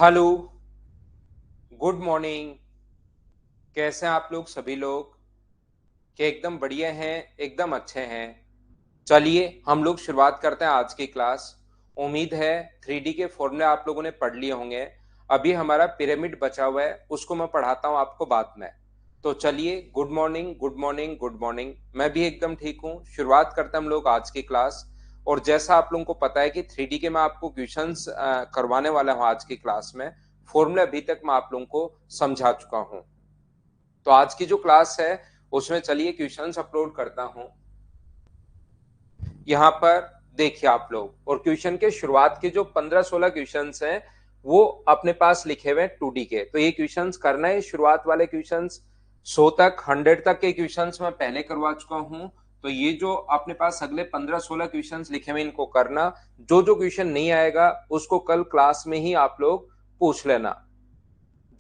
Hello, good morning. कैसे हैं आप लोग सभी लोग? क्या एकदम बढ़िया हैं, एकदम अच्छे हैं। चलिए हम लोग शुरुआत करते हैं आज की क्लास। उम्मीद है 3D के फॉर्मूले आप लोगों ने पढ़ लिए होंगे। अभी हमारा पिरामिड बचा हुआ है, उसको मैं पढ़ाता हूँ आपको बाद में। तो चलिए, good morning good morning good morning. मैं भी एकदम ठीक हूँ। शुरुआत करते हैं हम लोग आज की क्लास। और जैसा आप लोगों को पता है कि 3D के मैं आपको क्वेश्चंस करवाने वाला हूँ आज की क्लास में। फॉर्मूले अभी तक मैं आप लोगों को समझा चुका हूँ। तो आज की जो क्लास है उसमें चलिए क्वेश्चंस अपलोड करता हूँ यहाँ पर। देखिए आप लोग, और क्वेश्चन के शुरुआत के जो 15-16 क्वेश्चंस हैं वो अपने पास लिखे हुए हैं 2D के। तो ये क्वेश्चंस करना है, शुरुआत वाले क्वेश्चंस 100 तक 100 तक के क्वेश्चंस मैं पहले करवा चुका हूँ। तो ये जो अपने पास अगले 15-16 क्वेश्चंस लिखे हुए इनको करना। जो जो क्वेश्चन नहीं आएगा उसको कल क्लास में ही आप लोग पूछ लेना।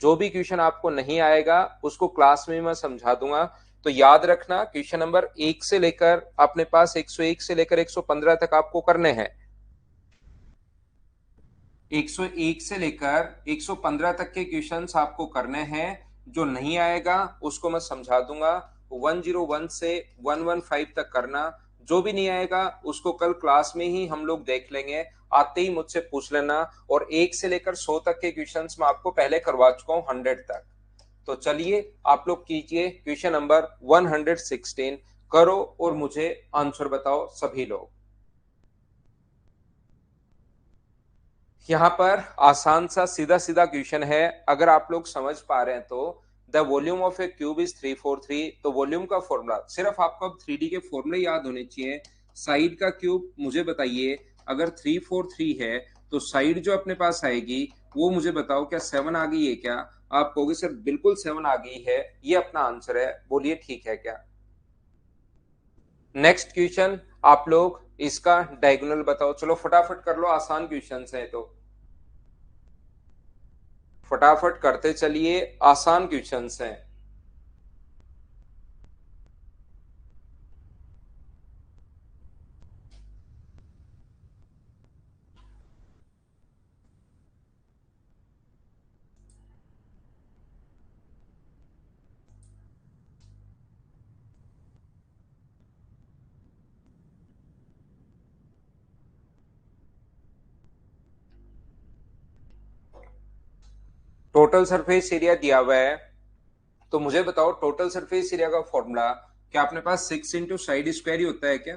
जो भी क्वेश्चन आपको नहीं आएगा उसको क्लास में मैं समझा दूंगा। तो याद रखना, क्वेश्चन नंबर 1 से लेकर अपने पास 101 से लेकर 115 तक आपको करने हैं। 101 से लेकर 115 तक के क्वेश्चंस आपको करने हैं। जो नहीं आएगा उसको मैं समझा दूंगा। 101 से 115 तक करना। जो भी नहीं आएगा उसको कल क्लास में ही हम लोग देख लेंगे। आते ही मुझसे पूछ लेना। और 1 से लेकर 100 तक के क्वेश्चंस मैं आपको पहले करवा चुका हूं 100 तक। तो चलिए आप लोग कीजिए क्वेश्चन नंबर 116। करो और मुझे आंसर बताओ सभी लोग। यहाँ पर आसान सा सीधा सीधा क्वेश्चन है, अगर आप लोग समझ पा रहे हैं तो। The volume of A cube is 343। तो वॉल्यूम का फॉर्मूला सिर्फ आपको अब 3D के फॉर्मूले याद होने चाहिए। साइड का क्यूब मुझे बताइए, अगर 343 है तो साइड जो अपने पास आएगी वो मुझे बताओ, क्या 7 आ गई है क्या? आप कहोगे सर बिल्कुल 7 आ गई है, ये अपना आंसर है। बोलिए ठीक है क्या? नेक्स्ट क्वेश्चन, आप लोग इसका डायगोनल बताओ। चलो फटाफट कर लो, आसान क्वेश्चन है तो फटाफट करते चलिए, आसान क्वेश्चंस हैं। टोटल सरफेस एरिया दिया हुआ है, तो मुझे बताओ टोटल सरफेस एरिया का फॉर्मूला क्या अपने पास 6 इंटू साइड स्क्वायर ही होता है क्या?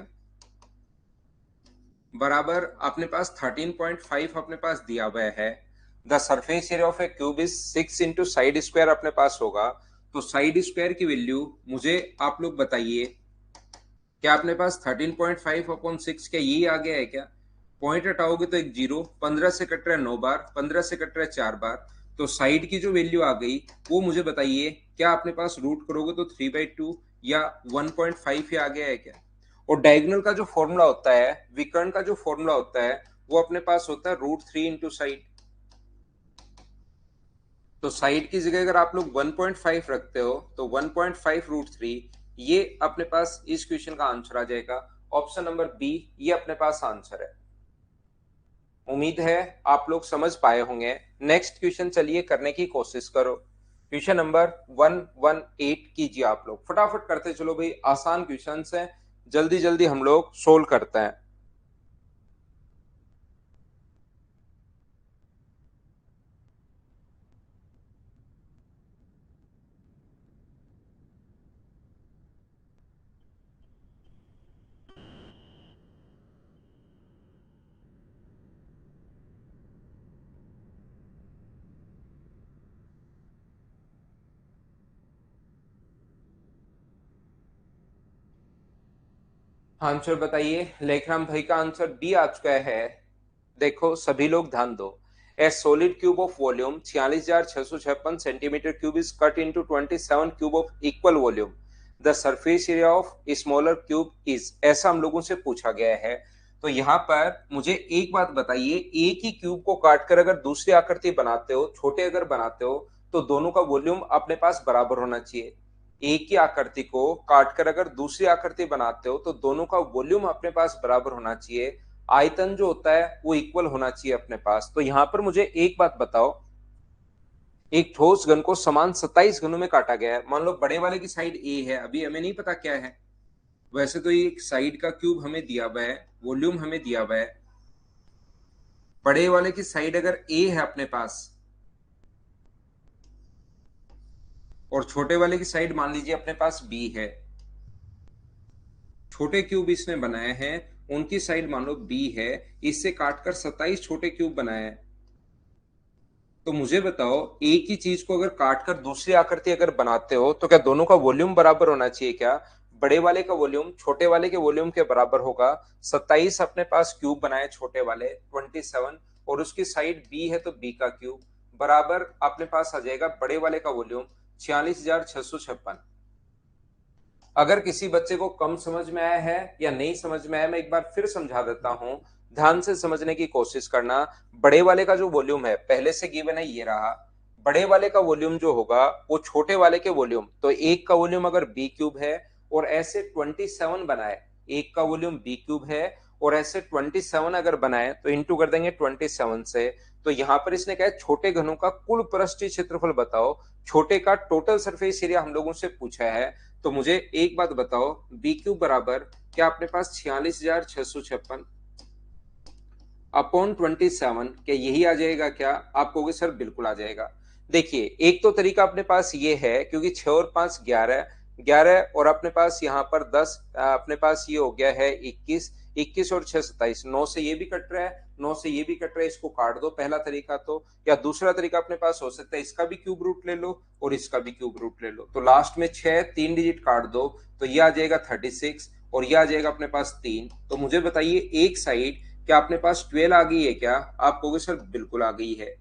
बराबर अपने पास 13.5 अपने पास दिया हुआ है। The surface area of A cube is 6 into side square अपने पास होगा। तो साइड स्क्वायर की वैल्यू मुझे आप लोग बताइए, क्या अपने पास 13.5 अपॉन 6 क्या यही आ गया है क्या? पॉइंट हटाओगे तो एक जीरो, 15 से कट रहा है 9 बार, 15 से कट रहा है 4 बार। तो साइड की जो वैल्यू आ गई वो मुझे बताइए, क्या अपने पास रूट करोगे तो 3/2 या 1.5 ही आ गया है क्या? और डायगोनल का जो फॉर्मूला होता है, विकर्ण का जो फॉर्मूला होता है, वो अपने पास होता है √3 इंटू साइड। तो साइड की जगह अगर आप लोग 1.5 रखते हो तो 1.5 √3, ये अपने पास इस क्वेश्चन का आंसर आ जाएगा। ऑप्शन नंबर बी ये अपने पास आंसर है। उम्मीद है आप लोग समझ पाए होंगे। नेक्स्ट क्वेश्चन चलिए करने की कोशिश करो। क्वेश्चन नंबर 118 कीजिए आप लोग, फटाफट करते चलो भाई, आसान क्वेश्चन है, जल्दी जल्दी हम लोग सोल्व करते हैं। आंसर बताइए। लेखराम भाई का आंसर बी आ चुका है। देखो सभी लोग ध्यान दो। ए solid cube of volume 46,656 centimetre cube is cut into 27 cube of equal volume. The surface area of smaller cube is, ऐसा हम लोगों से पूछा गया है। तो यहाँ पर मुझे एक बात बताइए, एक ही क्यूब को काटकर अगर दूसरी आकृति बनाते हो, छोटे अगर बनाते हो, तो दोनों का वॉल्यूम अपने पास बराबर होना चाहिए। एक ही आकृति को काटकर अगर दूसरी आकृति बनाते हो तो दोनों का वॉल्यूम अपने पास बराबर होना चाहिए। आयतन जो होता है वो इक्वल होना चाहिए अपने पास। तो यहाँ पर मुझे एक बात बताओ, एक ठोस घन को समान 27 घनों में काटा गया है। मान लो बड़े वाले की साइड ए है, अभी हमें नहीं पता क्या है, वैसे तो ये साइड का क्यूब हमें दिया हुआ है, वॉल्यूम हमें दिया हुआ है। बड़े वाले की साइड अगर ए है अपने पास और छोटे वाले की साइड मान लीजिए अपने पास बी है, छोटे क्यूब इसने बनाए हैं, उनकी साइड मान लो बी है, इससे काटकर 27 छोटे क्यूब बनाए हैं। तो मुझे बताओ, एक ही चीज को अगर काटकर दूसरी आकृति अगर बनाते हो तो क्या दोनों का वॉल्यूम बराबर होना चाहिए क्या? बड़े वाले का वॉल्यूम छोटे वाले के वॉल्यूम के बराबर होगा। 27 अपने पास क्यूब बनाए छोटे वाले 27, और उसकी साइड बी है तो बी का क्यूब बराबर अपने पास आ जाएगा बड़े वाले का वॉल्यूम 46,656। अगर किसी बच्चे को कम समझ में आया है या नहीं समझ में आया, मैं एक बार फिर समझा देता हूं, ध्यान से समझने की कोशिश करना। बड़े वाले का जो वॉल्यूम है पहले से गिवन है, ये रहा। बड़े वाले का वॉल्यूम जो होगा वो छोटे वाले के वॉल्यूम, तो एक का वॉल्यूम अगर बी क्यूब है और ऐसे 27 बनाए, एक का वॉल्यूम बी क्यूब है और ऐसे 27 अगर बनाए तो इंटू कर देंगे 27 से। तो यहां पर इसने कहा छोटे घनों का कुल पृष्ठीय क्षेत्रफल बताओ। छोटे का टोटल सरफेस एरिया हम लोगों से पूछा है। तो मुझे एक बात बताओ, बी क्यूब बराबर क्या अपने पास 46,656 अपॉन 27, क्या यही आ जाएगा क्या? आप कहोगे सर बिल्कुल आ जाएगा। देखिए, एक तो तरीका अपने पास ये है, क्योंकि 6 और 5 11, 11 और अपने पास यहाँ पर 10, अपने पास ये हो गया है 21, 21 और 6 27, 9 से ये भी कट रहा है, 9 से ये भी कट रहा है, इसको काट दो पहला तरीका तो। या दूसरा तरीका अपने पास हो सकता है इसका भी क्यूब रूट ले लो और इसका भी क्यूब रूट ले लो, तो लास्ट में 6 3 डिजिट काट दो, तो ये आ जाएगा 36 और ये आ जाएगा अपने पास 3। तो मुझे बताइए, एक साइड क्या अपने पास 12 आ गई है क्या? आप कहोगे सर बिल्कुल आ गई है।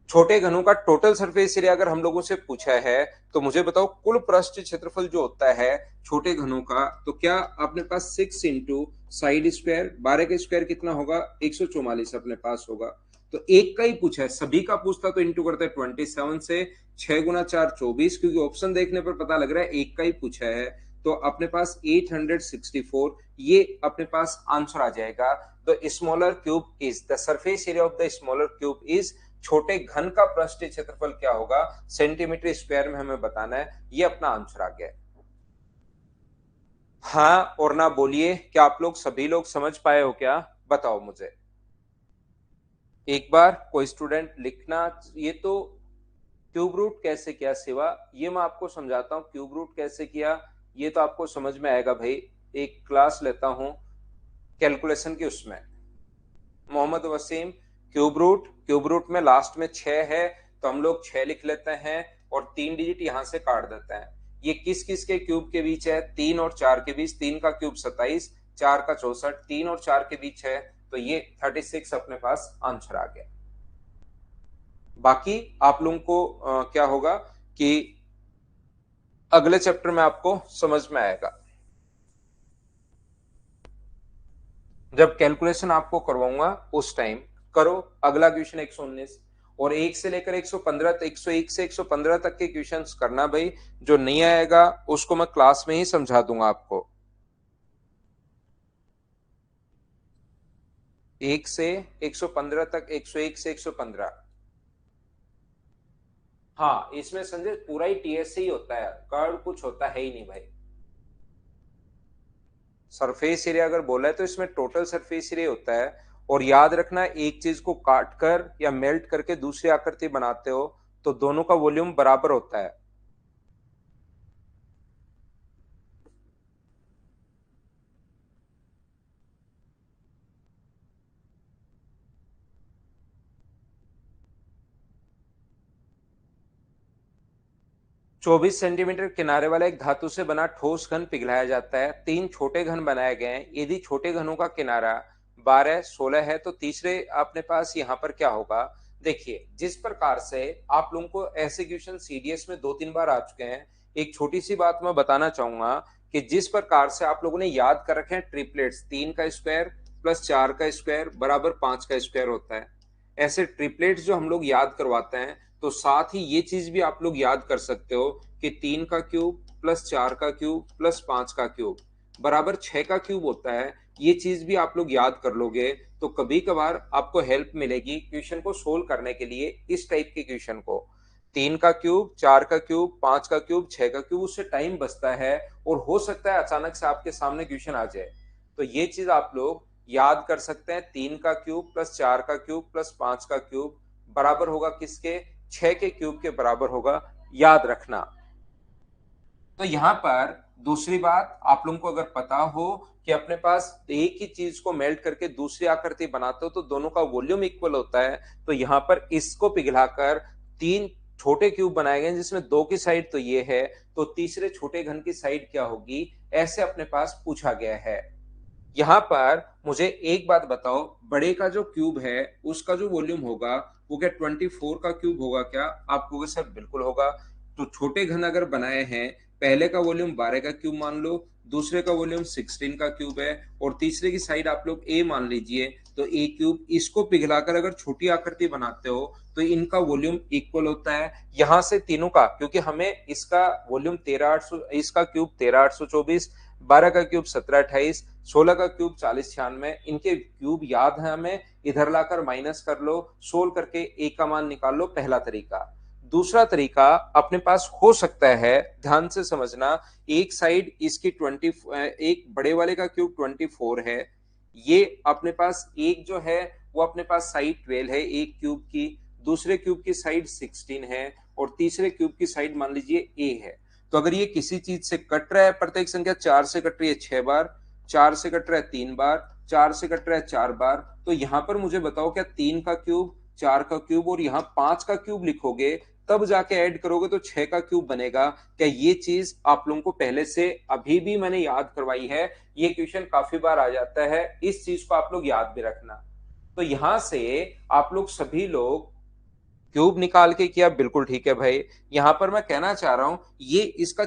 छोटे घनों का टोटल सरफेस एरिया अगर हम लोगों से पूछा है तो मुझे बताओ कुल पृष्ठ क्षेत्रफल जो होता है छोटे घनों का, तो क्या अपने पास 6 इंटू साइड स्क्वायर 12 का स्क्वायर कितना होगा? 144 अपने पास होगा। तो एक का ही पूछा है, सभी का पूछता तो इंटू करते 27 से, 6 गुना 4 24, क्योंकि ऑप्शन देखने पर पता लग रहा है एक का ही पूछा है। तो अपने पास 864 ये अपने पास आंसर आ जाएगा। The smaller cube is the surface area of the smaller cube is, छोटे घन का पृष्ठीय क्षेत्रफल क्या होगा सेंटीमीटर स्क्वायर में हमें बताना है। ये अपना आंसर आ गया। हाँ और ना बोलिए, क्या आप लोग सभी लोग समझ पाए हो क्या? बताओ मुझे एक बार, कोई स्टूडेंट लिखना। ये तो क्यूब रूट कैसे किया सिवा, ये मैं आपको समझाता हूँ क्यूब रूट कैसे किया, ये तो आपको समझ में आएगा भाई। एक क्लास लेता हूं कैलकुलेशन की, उसमें मोहम्मद वसीम, क्यूब रूट में लास्ट में 6 है तो हम लोग 6 लिख लेते हैं और 3 डिजिट यहां से काट देते हैं। ये किस किस के क्यूब के बीच है? 3 और 4 के बीच, 3 का क्यूब 27, 4 का 64, 3 और 4 के बीच है, तो ये 36 अपने पास आंसर आ गया। बाकी आप लोगों को क्या होगा कि अगले चैप्टर में आपको समझ में आएगा, जब कैलकुलेशन आपको करवाऊंगा उस टाइम करो। अगला क्वेश्चन 119, और 1 से लेकर 115 तक, 101 से 115 तक के क्वेश्चंस करना भाई। जो नहीं आएगा उसको मैं क्लास में ही समझा दूंगा आपको। 1 से 115 तक, 101 से 115। हाँ, इसमें संजय पूरा ही टीएस से ही होता है, कर्व कुछ होता है ही नहीं भाई। सरफेस एरिया अगर बोला है तो इसमें टोटल सरफेस एरिया होता है। और याद रखना, एक चीज को काट कर या मेल्ट करके दूसरी आकृति बनाते हो तो दोनों का वॉल्यूम बराबर होता है। 24 सेंटीमीटर किनारे वाला एक धातु से बना ठोस घन पिघलाया जाता है। 3 छोटे घन बनाए गए हैं। यदि छोटे घनों का किनारा 12 16 है तो तीसरे अपने पास यहाँ पर क्या होगा? देखिए, जिस प्रकार से आप लोगों को ऐसे क्वेश्चन सीडीएस में 2-3 बार आ चुके हैं, एक छोटी सी बात मैं बताना चाहूंगा कि जिस प्रकार से आप लोगों ने याद कर रखे हैं ट्रिपलेट्स, 3 का स्क्वायर प्लस 4 का स्क्वायर बराबर 5 का स्क्वायर होता है, ऐसे ट्रिपलेट्स जो हम लोग याद करवाते हैं, तो साथ ही ये चीज भी आप लोग याद कर सकते हो कि 3 का क्यूब प्लस 4 का क्यूब प्लस 5 का क्यूब बराबर 6 का क्यूब होता है। ये चीज भी आप लोग याद कर लोगे तो कभी कभार आपको हेल्प मिलेगी क्वेश्चन को सोल्व करने के लिए, इस टाइप के क्वेश्चन को। 3 का क्यूब, 4 का क्यूब, 5 का क्यूब, 6 का क्यूब, उससे टाइम बचता है और हो सकता है अचानक से आपके सामने क्वेश्चन आ जाए। तो ये चीज आप लोग याद कर सकते हैं, 3 का क्यूब प्लस 4 का क्यूब प्लस 5 का क्यूब बराबर होगा किसके? 6 के क्यूब के बराबर होगा, याद रखना। तो यहां पर दूसरी बात, आप लोगों को अगर पता हो कि अपने पास एक ही चीज को मेल्ट करके दूसरी आकृति बनाते हो तो दोनों का वॉल्यूम इक्वल होता है, तो यहां पर इसको पिघलाकर 3 छोटे क्यूब बनाए गए जिसमें 2 की साइड तो ये है, तो तीसरे छोटे घन की साइड क्या होगी, ऐसे अपने पास पूछा गया है। यहाँ पर मुझे एक बात बताओ, बड़े का जो क्यूब है उसका जो वॉल्यूम होगा वो क्या 24 का क्यूब होगा क्या? आप कहोगे सर बिल्कुल होगा। तो छोटे घन अगर बनाए हैं, पहले का वॉल्यूम 12 का क्यूब मान लो, दूसरे का वॉल्यूम 16 का क्यूब है और तीसरे की साइड आप लोग ए मान लीजिए, तो ए क्यूब, इसको पिघलाकर अगर छोटी आकृति बनाते हो तो इनका वॉल्यूम इक्वल होता है। यहां से तीनों का, क्योंकि हमें इसका वॉल्यूम 13,800, इसका क्यूब 13,824, 12 का क्यूब 1728, 16 का क्यूब 4096, इनके क्यूब याद है हमें, इधर लाकर माइनस कर लो, सोल्व करके ए का मान निकाल लो, पहला तरीका। दूसरा तरीका अपने पास हो सकता है, ध्यान से समझना, एक साइड इसकी 20, एक बड़े वाले का क्यूब 24 है, ये अपने पास एक जो है वो अपने पास साइड 12 है एक क्यूब की, दूसरे क्यूब की साइड 16 है और तीसरे क्यूब की साइड मान लीजिए ए है। तो अगर ये किसी चीज से कट रहा है, प्रत्येक संख्या 4 से कट रही है 6 बार, 4 से कट रहा है 3 बार, 4 से कट रहा है 4 बार, तो यहां पर मुझे बताओ क्या 3 का क्यूब, 4 का क्यूब और यहाँ 5 का क्यूब लिखोगे तब जाके ऐड करोगे तो 6 का क्यूब बनेगा क्या? ये चीज आप लोगों को पहले से अभी भी मैंने याद करवाई है, ये क्वेश्चन काफी बार आ जाता है, इस चीज को आप लोग याद भी रखना। तो यहां से आप लोग सभी लोग क्यूब निकाल के किया, बिल्कुल ठीक है भाई। यहां पर मैं कहना चाह रहा हूं, ये इसका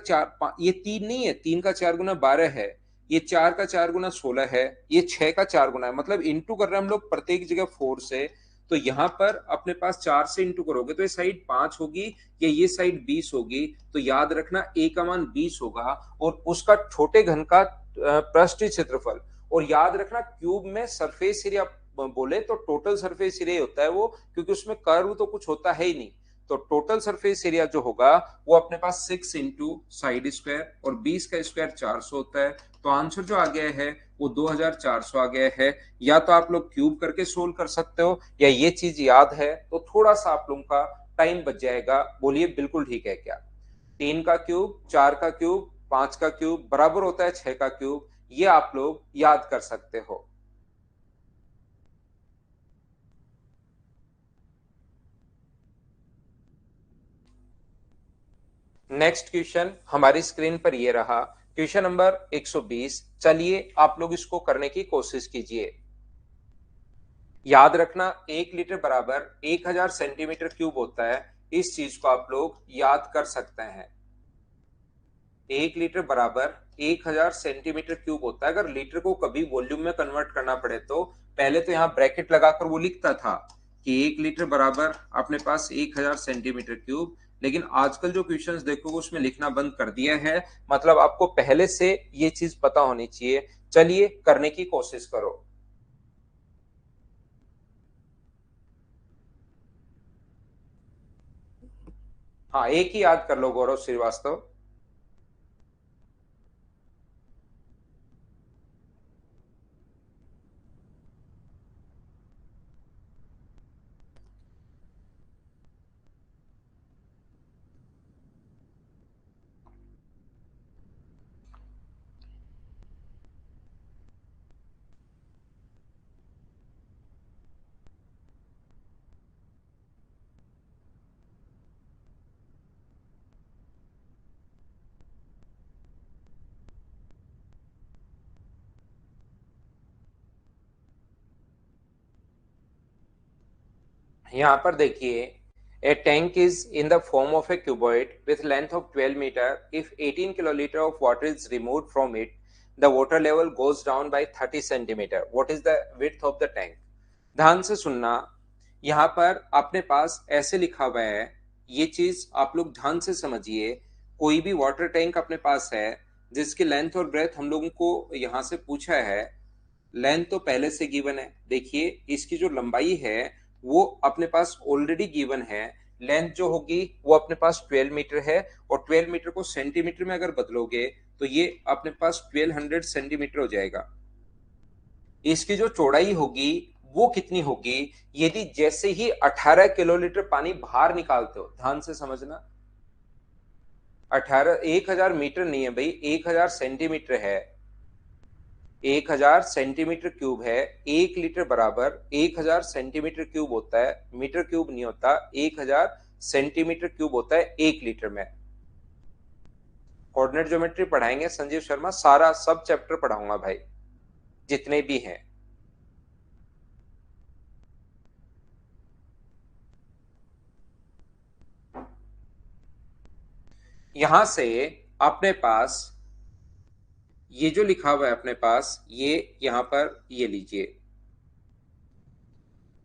ये 3 नहीं है, 3 का 4 गुना 12 है, ये 4 का 4 गुना 16 है, ये 6 का 4 गुना है, मतलब इंटू कर रहे हैं हम लोग प्रत्येक जगह 4 से। तो यहां पर अपने पास 4 से इंटू करोगे तो ये साइड 5 होगी या ये साइड 20 होगी, तो याद रखना ए का मान 20 होगा और उसका छोटे घन का पृष्ठीय क्षेत्रफल। और याद रखना क्यूब में सरफेस एरिया बोले तो टोटल सरफेस एरिया होता है वो, क्योंकि उसमें कर्व तो कुछ होता है ही नहीं। तो टोटल सरफेस एरिया जो होगा वो अपने पास 6 इंटू साइड स्क्वायर और 20 का स्क्वायर 400 होता है, तो आंसर जो आ गया है वो 2400 आ गया है। या तो आप लोग क्यूब करके सोल्व कर सकते हो, या ये चीज याद है तो थोड़ा सा आप लोगों का टाइम बच जाएगा। बोलिए बिल्कुल ठीक है क्या? 3 का क्यूब, 4 का क्यूब, 5 का क्यूब बराबर होता है 6 का क्यूब, ये आप लोग याद कर सकते हो। नेक्स्ट क्वेश्चन हमारी स्क्रीन पर ये रहा, क्वेश्चन नंबर 120। चलिए आप लोग इसको करने की कोशिश कीजिए। याद रखना 1 लीटर बराबर 1000 सेंटीमीटर क्यूब होता है, इस चीज को आप लोग याद कर सकते हैं। 1 लीटर बराबर 1000 सेंटीमीटर क्यूब होता है। अगर लीटर को कभी वॉल्यूम में कन्वर्ट करना पड़े तो पहले तो यहाँ ब्रैकेट लगाकर वो लिखता था कि 1 लीटर बराबर अपने पास 1000 सेंटीमीटर क्यूब, लेकिन आजकल जो क्वेश्चंस देखोगे उसमें लिखना बंद कर दिया है, मतलब आपको पहले से ये चीज पता होनी चाहिए। चलिए करने की कोशिश करो। हाँ, एक ही याद कर लो, गौरव श्रीवास्तव। यहाँ पर देखिए, a tank is in the form of a cuboid with length of 12 meter. If 18 kiloliter of water is removed from it, the water level goes down by 30 centimeter. What is the width of the tank? ध्यान से सुनना, यहाँ पर अपने पास ऐसे लिखा हुआ है, ये चीज आप लोग ध्यान से समझिए। कोई भी वाटर टैंक अपने पास है जिसकी लेंथ और ब्रेथ हम लोगों को यहाँ से पूछा है। लेंथ तो पहले से गिवन है, देखिए इसकी जो लंबाई है वो अपने पास ऑलरेडी गिवन है, लेंथ जो होगी वो अपने पास 12 मीटर है, और 12 मीटर को सेंटीमीटर में अगर बदलोगे तो ये अपने पास 1200 सेंटीमीटर हो जाएगा। इसकी जो चौड़ाई होगी वो कितनी होगी, यदि जैसे ही 18 किलोलीटर पानी बाहर निकालते हो, ध्यान से समझना, 18 1000 मीटर नहीं है भाई, 1000 सेंटीमीटर है, 1000 सेंटीमीटर क्यूब है। 1 लीटर बराबर 1000 सेंटीमीटर क्यूब होता है, मीटर क्यूब नहीं होता, 1000 सेंटीमीटर क्यूब होता है 1 लीटर में। कोऑर्डिनेट ज्योमेट्री पढ़ाएंगे संजीव शर्मा, सारा सब चैप्टर पढ़ाऊंगा भाई, जितने भी हैं। यहां से अपने पास ये जो लिखा हुआ है अपने पास, ये यहां पर ये लीजिए,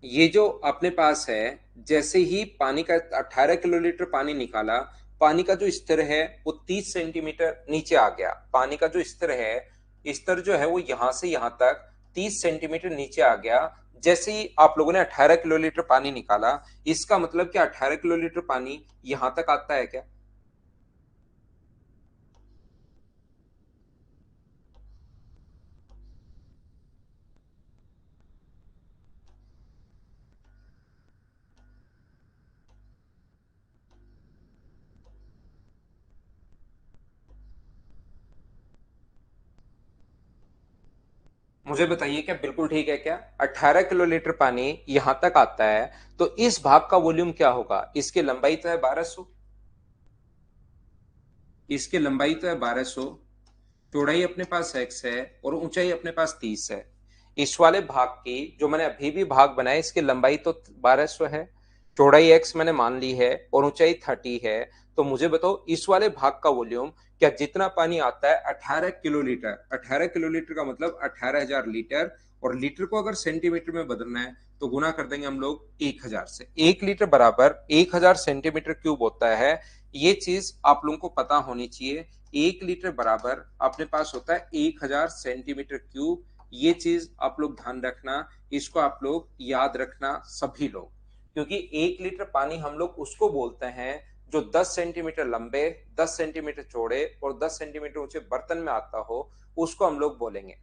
ये जो अपने पास है, जैसे ही पानी का 18 किलोलीटर पानी निकाला, पानी का जो स्तर है वो 30 सेंटीमीटर नीचे आ गया। पानी का जो स्तर है, स्तर जो है वो यहां से यहां तक 30 सेंटीमीटर नीचे आ गया। जैसे ही आप लोगों ने 18 किलोलीटर पानी निकाला, इसका मतलब कि 18 किलोलीटर पानी यहां तक आता है क्या? मुझे बताइए क्या बिल्कुल ठीक है क्या? 18 किलोलीटर पानी यहां तक आता है, तो इस भाग का वॉल्यूम क्या होगा? इसकी लंबाई तो है 1200, इसकी लंबाई तो है 1200, चौड़ाई अपने पास x है और ऊंचाई अपने पास 30 है। इस वाले भाग की जो मैंने अभी भी भाग बनाया, इसकी लंबाई तो 1200 है, चौड़ाई x मैंने मान ली है और ऊंचाई 30 है। तो मुझे बताओ इस वाले भाग का वॉल्यूम, क्या जितना पानी आता है 18 किलोलीटर, 18 किलोलीटर का मतलब 18,000 लीटर, और लीटर को अगर सेंटीमीटर में बदलना है तो गुना कर देंगे हम लोग 1000 से। 1 लीटर बराबर 1000 सेंटीमीटर क्यूब होता है, ये चीज आप लोगों को पता होनी चाहिए। 1 लीटर बराबर अपने पास होता है 1000 सेंटीमीटर क्यूब, ये चीज आप लोग ध्यान रखना, इसको आप लोग याद रखना सभी लोग, क्योंकि 1 लीटर पानी हम लोग उसको बोलते हैं जो 10 सेंटीमीटर लंबे, 10 सेंटीमीटर चौड़े और 10 सेंटीमीटर ऊंचे बर्तन में आता हो, उसको हम लोग बोलेंगे।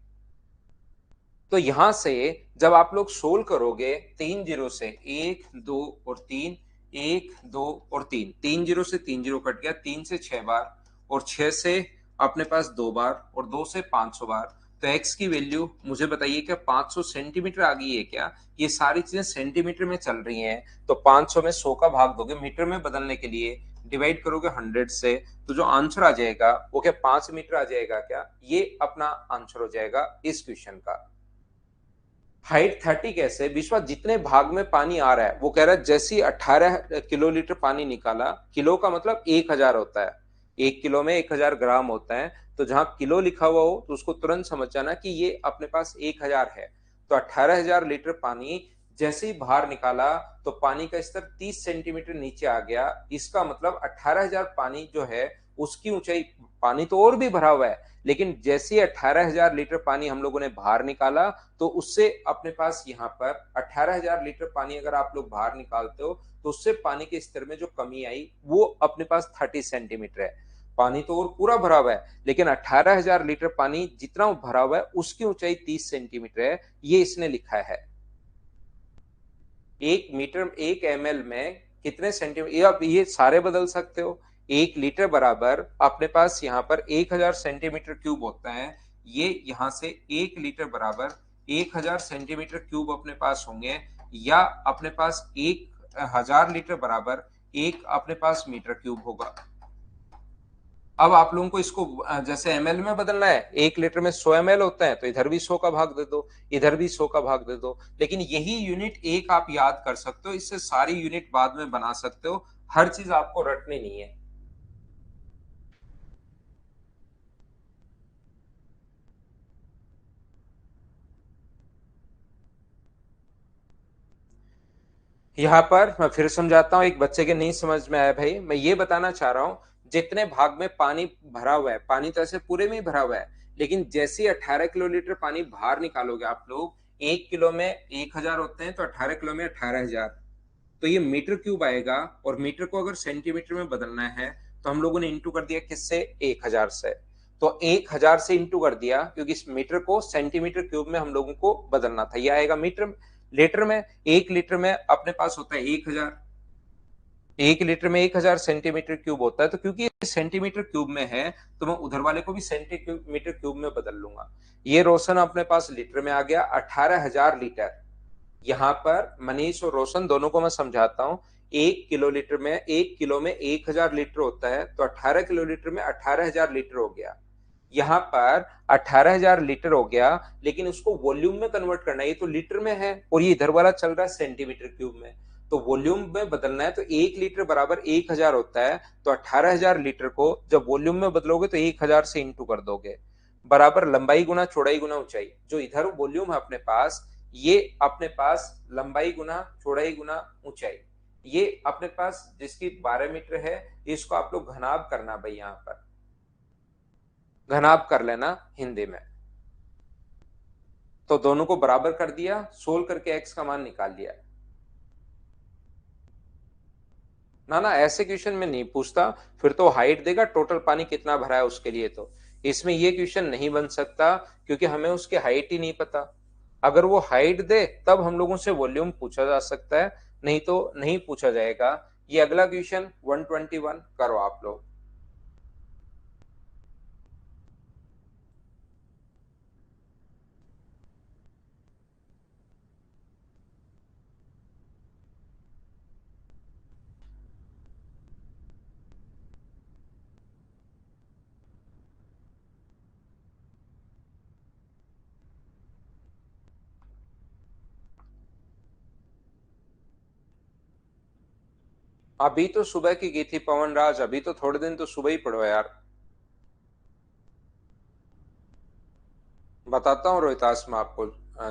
तो यहां से जब आप लोग सोल्व करोगे, 3 जीरो से 1 2 और 3, 1 2 और 3, 3 जीरो से 3 जीरो कट गया, 3 से 6 बार, और 6 से अपने पास 2 बार, और 2 से 500 बार। तो x की वैल्यू मुझे बताइए क्या 500 सेंटीमीटर आ गई है क्या? ये सारी चीजें सेंटीमीटर में चल रही हैं, तो 500 में 100 का भाग दोगे, मीटर में बदलने के लिए डिवाइड करोगे 100 से, तो जो आंसर आ जाएगा वो क्या 5 मीटर आ जाएगा क्या? ये अपना आंसर हो जाएगा इस क्वेश्चन का। हाइट 30 कैसे विश्वा? जितने भाग में पानी आ रहा है, वो कह रहा है जैसे ही 18 किलोलीटर पानी निकाला, किलो का मतलब 1000 होता है, 1 किलो में 1000 ग्राम होता है, तो जहां किलो लिखा हुआ हो तो उसको तुरंत समझ जाना कि ये अपने पास 1000 है। तो 18,000 लीटर पानी जैसे ही बाहर निकाला तो पानी का स्तर 30 सेंटीमीटर नीचे आ गया। इसका मतलब 18,000 पानी जो है उसकी ऊंचाई, पानी तो और भी भरा हुआ है, लेकिन जैसे ही 18,000 लीटर पानी हम लोगों ने बाहर निकाला, तो उससे अपने पास यहाँ पर 18,000 लीटर पानी अगर आप लोग बाहर निकालते हो, तो उससे पानी के स्तर में जो कमी आई वो अपने पास 30 सेंटीमीटर है। पानी तो और पूरा भरा हुआ है, लेकिन 18,000 लीटर पानी जितना भरा हुआ है उसकी ऊंचाई 30 सेंटीमीटर है, ये इसने लिखा है। 1 मीटर 1 ml में कितने सेंटीमीटर, आप ये सारे बदल सकते हो। 1 लीटर बराबर अपने पास यहाँ पर 1000 सेंटीमीटर क्यूब होता है, ये यहाँ से 1 लीटर बराबर 1000 सेंटीमीटर क्यूब अपने पास होंगे, या अपने पास 1000 लीटर बराबर एक अपने पास मीटर क्यूब होगा। अब आप लोगों को इसको जैसे एमएल में बदलना है, 1 लीटर में 100 ml होता है, तो इधर भी 100 का भाग दे दो, इधर भी 100 का भाग दे दो। लेकिन यही यूनिट एक आप याद कर सकते हो, इससे सारी यूनिट बाद में बना सकते हो, हर चीज आपको रटनी नहीं है। यहाँ पर मैं फिर समझाता हूँ, एक बच्चे के नहीं समझ में आया भाई, मैं ये बताना चाह रहा हूँ, जितने भाग में पानी भरा हुआ है, पानी तो ऐसे पूरे में ही भरा हुआ है, लेकिन जैसे ही 18 किलोलीटर पानी बाहर निकालोगे आप लोग, 1 किलो में 1000 होते हैं, तो 18 किलो में 18,000, तो ये मीटर क्यूब आएगा, और मीटर को अगर सेंटीमीटर में बदलना है तो हम लोगों ने इंटू कर दिया किससे, 1000 से। तो 1000 से इंटू कर दिया, क्योंकि इस मीटर को सेंटीमीटर क्यूब में हम लोगों को बदलना था। यह आएगा मीटर लीटर में। 1 लीटर में अपने पास होता है 1000, 1 लीटर में 1000 सेंटीमीटर क्यूब होता है। तो क्योंकि सेंटीमीटर क्यूब में है तो मैं उधर वाले को भी सेंटीमीटर क्यूब में बदल लूंगा। ये रोशन अपने पास लीटर में आ गया, 18,000 लीटर। यहाँ पर मनीष और रोशन दोनों को मैं समझाता हूँ। 1 किलो में 1000 लीटर होता है, तो 18 किलोलीटर में 18,000 लीटर हो गया। यहाँ पर 18,000 लीटर हो गया, लेकिन उसको वॉल्यूम में कन्वर्ट करना है। ये तो लीटर में है और ये इधर वाला चल रहा है सेंटीमीटर क्यूब में, तो वॉल्यूम में बदलना है। तो 1 लीटर बराबर 1000 होता है, तो 18,000 लीटर को जब वॉल्यूम में बदलोगे तो 1000 से इंटू कर दोगे, बराबर लंबाई गुना चौड़ाई गुना ऊंचाई। जो इधर वॉल्यूम है अपने पास, ये अपने पास लंबाई गुना चौड़ाई गुना ऊंचाई, ये अपने पास जिसकी 12 मीटर है, इसको आप लोग घनाभ करना भाई, यहां पर घनाभ कर लेना हिंदी में। तो दोनों को बराबर कर दिया, सोल्व करके एक्स का मान निकाल लिया। ना ना, ऐसे क्वेश्चन में नहीं पूछता, फिर तो हाइट देगा, टोटल पानी कितना भरा है उसके लिए। तो इसमें ये क्वेश्चन नहीं बन सकता, क्योंकि हमें उसके हाइट ही नहीं पता। अगर वो हाइट दे तब हम लोगों से वॉल्यूम पूछा जा सकता है, नहीं तो नहीं पूछा जाएगा। ये अगला क्वेश्चन 121 करो आप लोग। अभी तो सुबह की गई थी पवन राज, अभी तो थोड़े दिन तो सुबह ही पढ़ो यार। बताता हूँ रोहितास में आपको,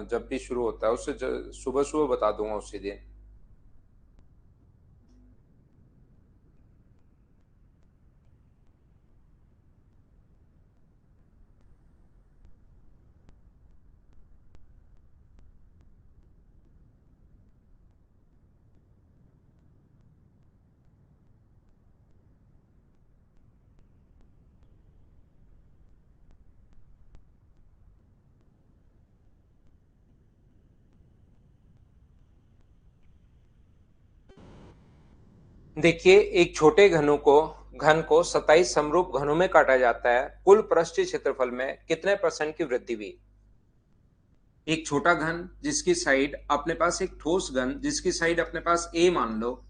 जब भी शुरू होता है उससे सुबह सुबह बता दूंगा उसी दिन। देखिए, एक छोटे घन को 27 समरूप घनों में काटा जाता है, कुल पृष्ठीय क्षेत्रफल में कितने परसेंट की वृद्धि हुई। एक छोटा घन जिसकी साइड अपने पास, एक ठोस घन जिसकी साइड अपने पास ए मान लो,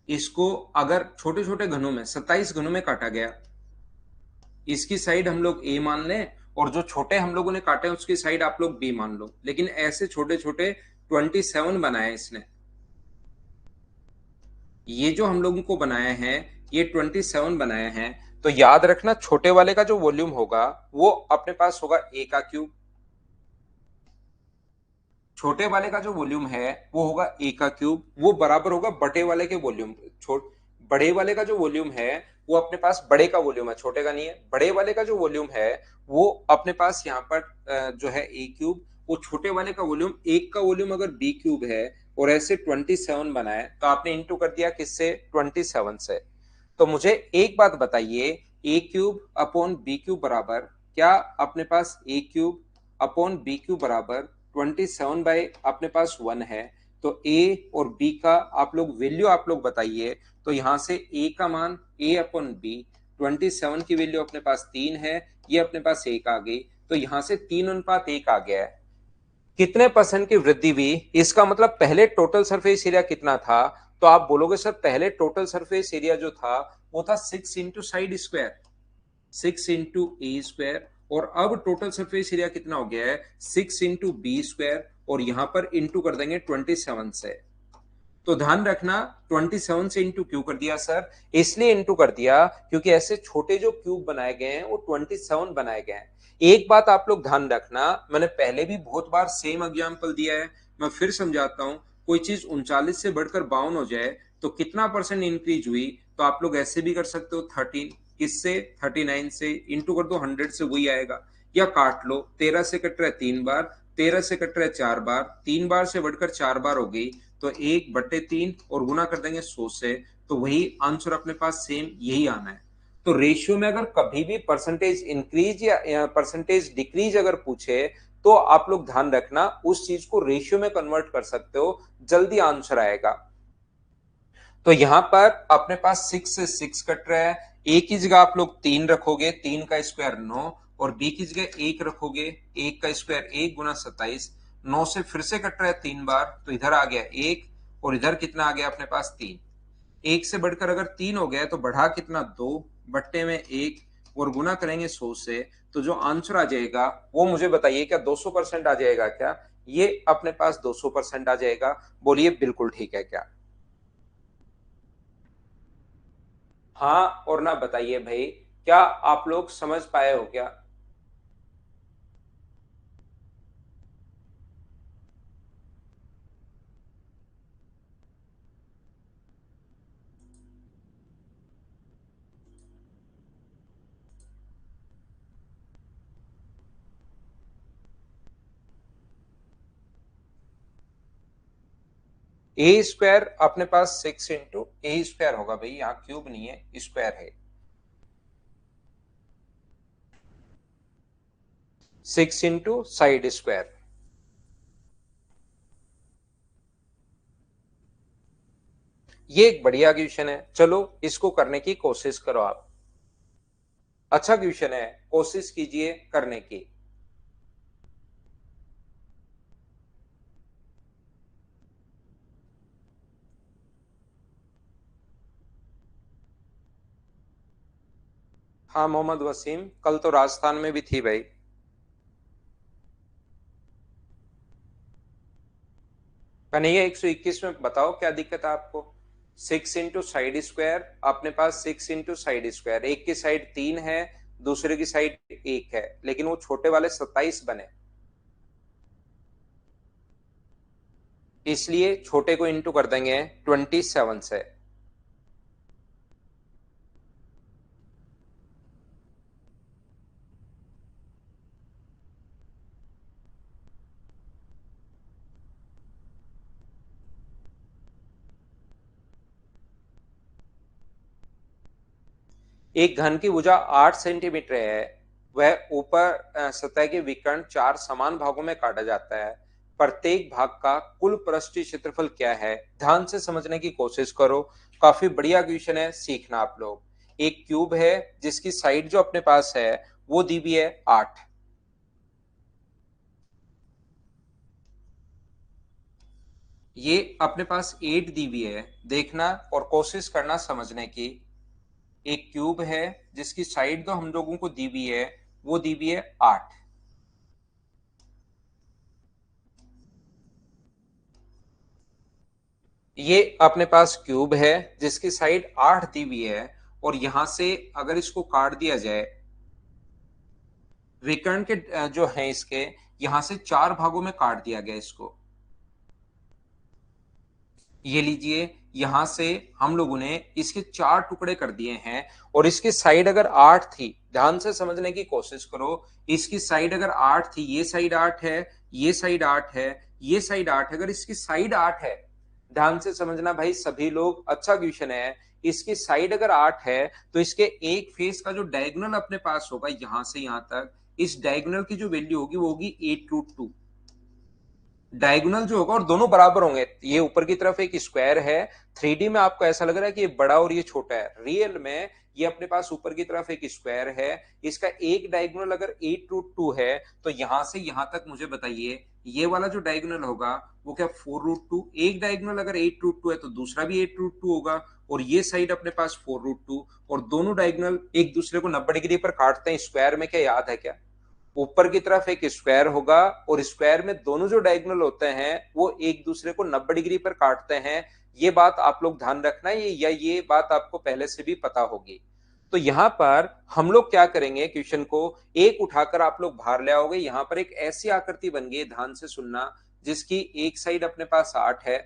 इसको अगर छोटे छोटे घनों में 27 घनों में काटा गया, इसकी साइड हम लोग ए मान लें, और जो छोटे हम लोगों ने काटे उसकी साइड आप लोग बी मान लो। लेकिन ऐसे छोटे छोटे 27 बनाए इसने, ये जो हम लोगों को बनाए हैं ये 27 बनाए हैं। तो याद रखना, छोटे वाले का जो वॉल्यूम होगा वो अपने पास होगा ए का क्यूब, छोटे वाले का जो वॉल्यूम है वो होगा ए का क्यूब, वो बराबर होगा बड़े वाले के वॉल्यूम। छोट बड़े वाले का जो वॉल्यूम है वो अपने पास, बड़े का वॉल्यूम है, छोटे का नहीं है, बड़े वाले का जो वॉल्यूम है वो अपने पास यहाँ पर जो है ए क्यूब, वो छोटे वाले का वॉल्यूम, एक का वॉल्यूम अगर बी क्यूब है और ऐसे 27 बनाए, तो आपने इंटू कर दिया किससे, 27 से। तो मुझे एक बात बताइए, ए क्यूब अपॉन बी क्यूब बराबर, क्या अपने पास ए क्यूब अपॉन बी क्यूब बराबर 27 बाई अपने पास 1 है। तो ए और बी का आप लोग वैल्यू आप लोग बताइए। तो यहां से ए का मान, ए अपॉन बी, 27 की वैल्यू अपने पास 3 है, ये अपने पास 1 आ गई, तो यहां से 3:1 आ गया है। कितने परसेंट की वृद्धि हुई, इसका मतलब पहले टोटल सरफेस एरिया कितना था। तो आप बोलोगे सर पहले टोटल सरफेस एरिया जो था वो था 6 into side square, 6 into a square, और अब टोटल सरफेस एरिया कितना हो गया है, 6 इंटू बी स्क्वायर, और यहां पर इंटू कर देंगे 27 से। तो ध्यान रखना, 27 से इंटू क्यों कर दिया सर, इसलिए इंटू कर दिया क्योंकि ऐसे छोटे जो क्यूब बनाए गए हैं वो 27 बनाए गए हैं। एक बात आप लोग ध्यान रखना, मैंने पहले भी बहुत बार सेम एग्जांपल दिया है, मैं फिर समझाता हूं। कोई चीज 39 से बढ़कर 52 हो जाए तो कितना परसेंट इंक्रीज हुई, तो आप लोग ऐसे भी कर सकते हो, 13 किससे, 39 से, इंटू कर दो 100 से, वही आएगा। या काट लो, 13 से कट रहा है 3 बार, 13 से कट रहा है 4 बार, 3 बार से बढ़कर 4 बार हो गई, तो 1/3 और गुना कर देंगे 100 से, तो वही आंसर अपने पास सेम यही आना है। तो रेशियो में अगर कभी भी परसेंटेज इंक्रीज या परसेंटेज डिक्रीज अगर पूछे, तो आप लोग ध्यान रखना उस चीज को रेशियो में कन्वर्ट कर सकते हो, जल्दी आंसर आएगा। तो यहां पर अपने पास 6 से 6 कट रहा है, ए की जगह आप लोग 3 रखोगे, 3 का स्क्वायर 9, और बी की जगह 1 रखोगे, 1 का स्क्वायर 1 गुना 27, 9 से फिर से कट रहा है 3 बार, तो इधर आ गया 1, और इधर कितना आ गया अपने पास 3। एक से बढ़कर अगर 3 हो गया तो बढ़ा कितना 2 बट्टे में 1, और गुना करेंगे 100 से, तो जो आंसर आ जाएगा वो मुझे बताइए क्या 200% आ जाएगा क्या? ये अपने पास 200% आ जाएगा। बोलिए बिल्कुल ठीक है क्या? हाँ और ना बताइए भाई, क्या आप लोग समझ पाए हो क्या? ए स्क्वायर अपने पास 6 इंटू ए स्क्वायर होगा भाई, यहाँ क्यूब नहीं है, स्क्वायर है। 6 इंटू साइड स्क्वायर। ये एक बढ़िया क्वेश्चन है, चलो इसको करने की कोशिश करो आप। अच्छा क्वेश्चन है, कोशिश कीजिए करने की। हाँ मोहम्मद वसीम, कल तो राजस्थान में भी थी भाई। कन्हैया 121 में बताओ क्या दिक्कत है आपको? 6 इंटू साइड स्क्वायर, अपने पास 6 इंटू साइड स्क्वायर, एक की साइड 3 है, दूसरे की साइड 1 है, लेकिन वो छोटे वाले 27 बने, इसलिए छोटे को इंटू कर देंगे 27 से। एक घन की भुजा 8 सेंटीमीटर है, वह ऊपर सतह के विकर्ण 4 समान भागों में काटा जाता है, प्रत्येक भाग का कुल पृष्ठीय क्षेत्रफल क्या है? ध्यान से समझने की कोशिश करो, काफी बढ़िया क्वेश्चन है, सीखना आप लोग। एक क्यूब है जिसकी साइड जो अपने पास है वो दी हुई है 8। ये अपने पास 8 दी हुई है, देखना और कोशिश करना समझने की। एक क्यूब है जिसकी साइड तो हम लोगों को दी हुई है, वो दी हुई है 8। ये अपने पास क्यूब है जिसकी साइड 8 दी हुई है, और यहां से अगर इसको काट दिया जाए, विकर्ण के जो है इसके, यहां से 4 भागों में काट दिया गया इसको। ये लीजिए, यहां से हम लोगों ने इसके 4 टुकड़े कर दिए हैं, और इसकी साइड अगर 8 थी, ध्यान से समझने की कोशिश करो, इसकी साइड अगर 8 थी, ये साइड 8 है, ये साइड 8 है, ये साइड 8 है, अगर इसकी साइड 8 है, ध्यान से समझना भाई सभी लोग, अच्छा क्वेश्चन है। इसकी साइड अगर 8 है, तो इसके एक फेस का जो डायगोनल अपने पास होगा यहां से यहां तक, इस डायगोनल की जो वैल्यू होगी वो होगी 8√2। डायगोनल जो होगा और दोनों बराबर होंगे, ये ऊपर की तरफ एक स्क्वायर है, 3D में आपको ऐसा लग रहा है कि ये बड़ा और ये छोटा है, रियल में ये अपने पास ऊपर की तरफ एक स्क्वायर है, इसका एक डायगोनल अगर 8√2 है, तो यहां से यहां तक मुझे बताइए ये वाला जो डायगोनल होगा वो क्या 4√2? एक डायगोनल अगर 8√2 है तो दूसरा भी 8√2 होगा, और ये साइड अपने पास 4√2, और दोनों डायगोनल एक दूसरे को 90 डिग्री पर काटते हैं, स्क्वायर में क्या याद है क्या? ऊपर की तरफ एक स्क्वायर होगा, और स्क्वायर में दोनों जो डायगोनल होते हैं वो एक दूसरे को 90 डिग्री पर काटते हैं। ये बात आप लोग ध्यान रखना, ये बात आपको पहले से भी पता होगी। तो यहां पर हम लोग क्या करेंगे, क्वेश्चन को एक उठाकर आप लोग बाहर ले आओगे, यहां पर एक ऐसी आकृति बन गई, ध्यान से सुनना, जिसकी एक साइड अपने पास 8 है,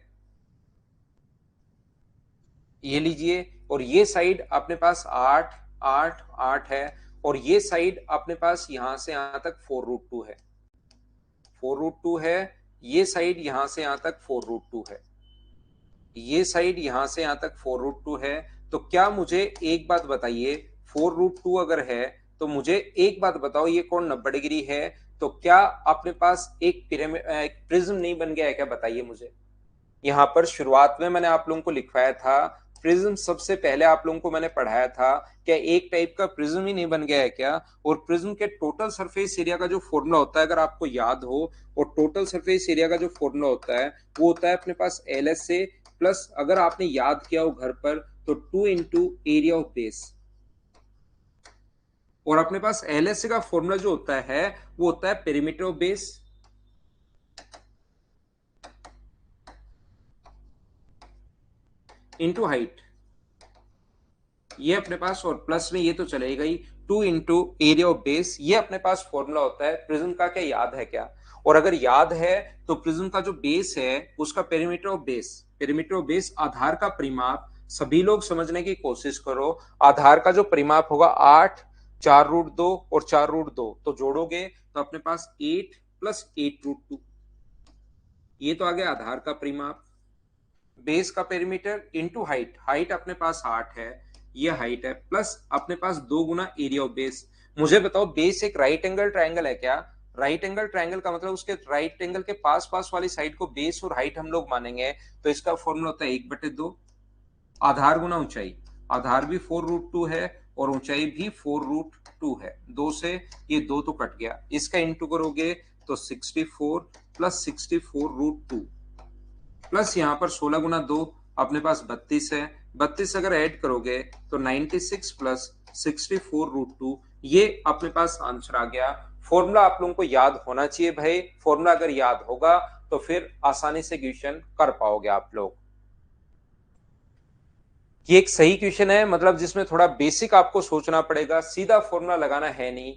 ये लीजिए, और ये साइड अपने पास 8 8 8 है, और ये साइड अपने पास यहां से यहां तक 4√2 है, 4√2 है, ये साइड यहां से यहां तक 4√2 है। ये साइड यहां से यहां तक 4√2 है। तो क्या मुझे एक बात बताइए, 4√2 अगर है तो मुझे एक बात बताओ, ये कौन 90 डिग्री है? तो क्या अपने पास एक पिरामिड, एक प्रिज्म नहीं बन गया है क्या? बताइए मुझे। यहाँ पर शुरुआत में मैंने आप लोगों को लिखवाया था, प्रिज्म सबसे पहले आप लोगों को मैंने पढ़ाया था, क्या एक टाइप का प्रिज्म ही नहीं बन गया है क्या? और प्रिज्म के टोटल सरफेस एरिया का जो फॉर्मूला होता है, अगर आपको याद हो, और टोटल सरफेस एरिया का जो फॉर्मूला होता है वो होता है अपने पास एल एस से प्लस, अगर आपने याद किया हो घर पर, तो 2 इंटू एरिया ऑफ बेस। और अपने पास एल एस का फॉर्मूला जो होता है वो होता है perimeter of base into height. ये अपने पास, और प्लस में ये तो चलेगा ही, 2 इंटू एरिया ऑफ बेस, ये अपने पास फॉर्मूला होता है प्रिज्म का। क्या याद है क्या? और अगर याद है तो प्रिज्म का जो बेस है उसका perimeter of base, perimeter of base आधार का परिमाप, सभी लोग समझने की कोशिश करो। आधार का जो परिमाप होगा 8, 4√2 और 4√2, तो जोड़ोगे तो अपने पास 8 प्लस 8√2, ये तो आ गया आधार का परिमाप। बेस का पेरीमीटर इंटू हाइट, हाइट अपने पास 8 है, ये हाइट है, प्लस अपने पास 2 गुना एरिया ऑफ बेस। मुझे बताओ, बेस एक राइट एंगल ट्रायंगल है क्या? राइट एंगल ट्रायंगल का मतलब उसके राइट एंगल के पास पास वाली साइड को बेस और हाइट हम लोग मानेंगे, तो इसका फॉर्मूला होता है 1/2 आधार गुना ऊंचाई। आधार भी 4√2 है और ऊंचाई भी 4√2 है, दो से ये दो तो कट गया, इसका इंटू करोगे तो 64 प्लस 64√2 प्लस यहाँ पर 16 गुना 2 अपने पास 32 है, 32 अगर ऐड करोगे तो 96 प्लस 64√2, ये अपने पास आंसर आ गया। फॉर्मूला आप लोगों को याद होना चाहिए भाई, फॉर्मूला अगर याद होगा तो फिर आसानी से क्वेश्चन कर पाओगे आप लोग। ये एक सही क्वेश्चन है, मतलब जिसमें थोड़ा बेसिक आपको सोचना पड़ेगा, सीधा फॉर्मूला लगाना है नहीं।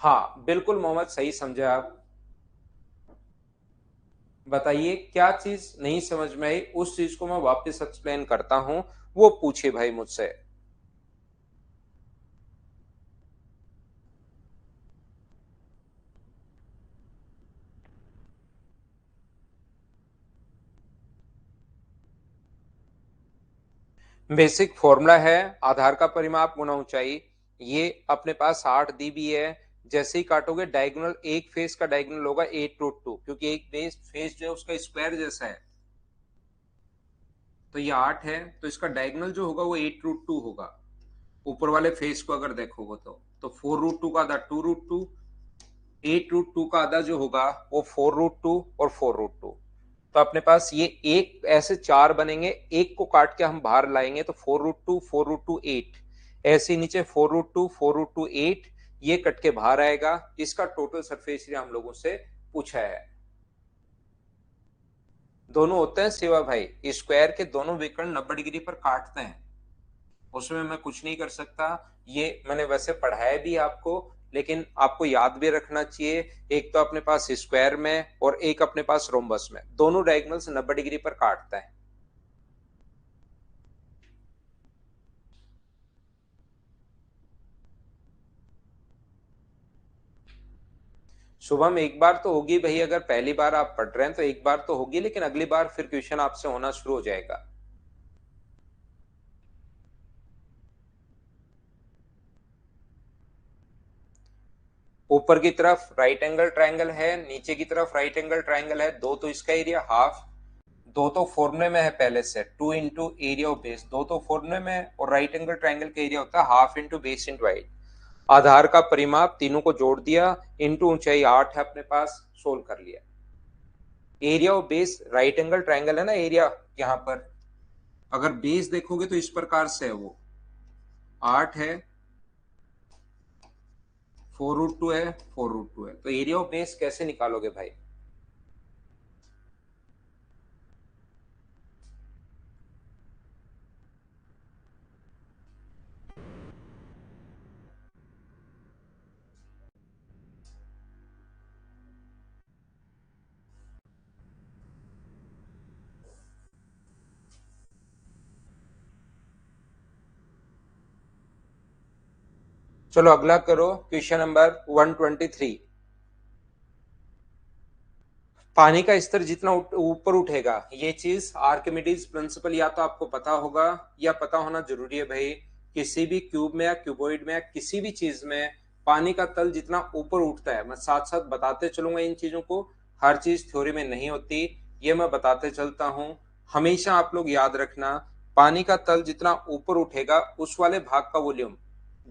हाँ बिल्कुल मोहम्मद, सही समझे आप। बताइए क्या चीज नहीं समझ में आई, उस चीज को मैं वापस एक्सप्लेन करता हूं, वो पूछिए भाई मुझसे। बेसिक फॉर्मूला है आधार का परिमाप गुना ऊंचाई। ये अपने पास 8 दी भी है, जैसे ही काटोगे डायगोनल, एक फेस का डायगोनल होगा 8√2, क्योंकि एक फेस फेस जो है उसका स्क्वायर जैसा है, तो ये 8 है, तो इसका डायगोनल जो होगा वो 8√2 होगा। ऊपर वाले फेस को अगर देखोगे तो 4√2 का आधा 2√2, 8√2 का आधा जो होगा वो 4√2 और 4√2। तो अपने पास ये एक ऐसे चार बनेंगे, एक को काट के हम बाहर लाएंगे तो 4√2 4√2 8, ऐसे नीचे 4√2 4√2 8, ये कट के बाहर आएगा। इसका टोटल सरफेस एरिया हम लोगों से पूछा है। दोनों होते हैं सेवा भाई, स्क्वायर के दोनों विकर्ण 90 डिग्री पर काटते हैं, उसमें मैं कुछ नहीं कर सकता। ये मैंने वैसे पढ़ाया भी आपको, लेकिन आपको याद भी रखना चाहिए, एक तो अपने पास स्क्वायर में और एक अपने पास रोम्बस में, दोनों डायगोनल्स 90 डिग्री पर काटता है। शुभम एक बार तो होगी भाई, अगर पहली बार आप पढ़ रहे हैं तो एक बार तो होगी, लेकिन अगली बार फिर क्वेश्चन आपसे होना शुरू हो जाएगा। ऊपर की तरफ राइट एंगल ट्रायंगल है, नीचे की तरफ राइट एंगल ट्रायंगल है, दो तो इसका एरिया हाफ, दो तो फॉर्मूले में है पहले से 2 इंटू एरिया ऑफ बेस, दो तो फॉर्मूले में है, और राइट एंगल ट्रायंगल का एरिया होता है half into base into height. आधार का परिमाप तीनों को जोड़ दिया, इंटू ऊंचाई 8 है अपने पास, सोल्व कर लिया। Area of base right angle triangle है ना एरिया, यहाँ पर अगर बेस देखोगे तो इस प्रकार से है, वो 8 है, 4√2 है, 4√2 है, तो एरिया ऑफ बेस कैसे निकालोगे भाई? चलो अगला करो, क्वेश्चन नंबर 123। पानी का स्तर जितना ऊपर उठेगा, ये चीज आर्किमिडीज प्रिंसिपल या तो आपको पता होगा या पता होना जरूरी है भाई। किसी भी क्यूब में या क्यूबॉइड में या किसी भी चीज में पानी का तल जितना ऊपर उठता है, मैं साथ साथ बताते चलूंगा इन चीजों को, हर चीज थ्योरी में नहीं होती, ये मैं बताते चलता हूँ। हमेशा आप लोग याद रखना, पानी का तल जितना ऊपर उठेगा उस वाले भाग का वॉल्यूम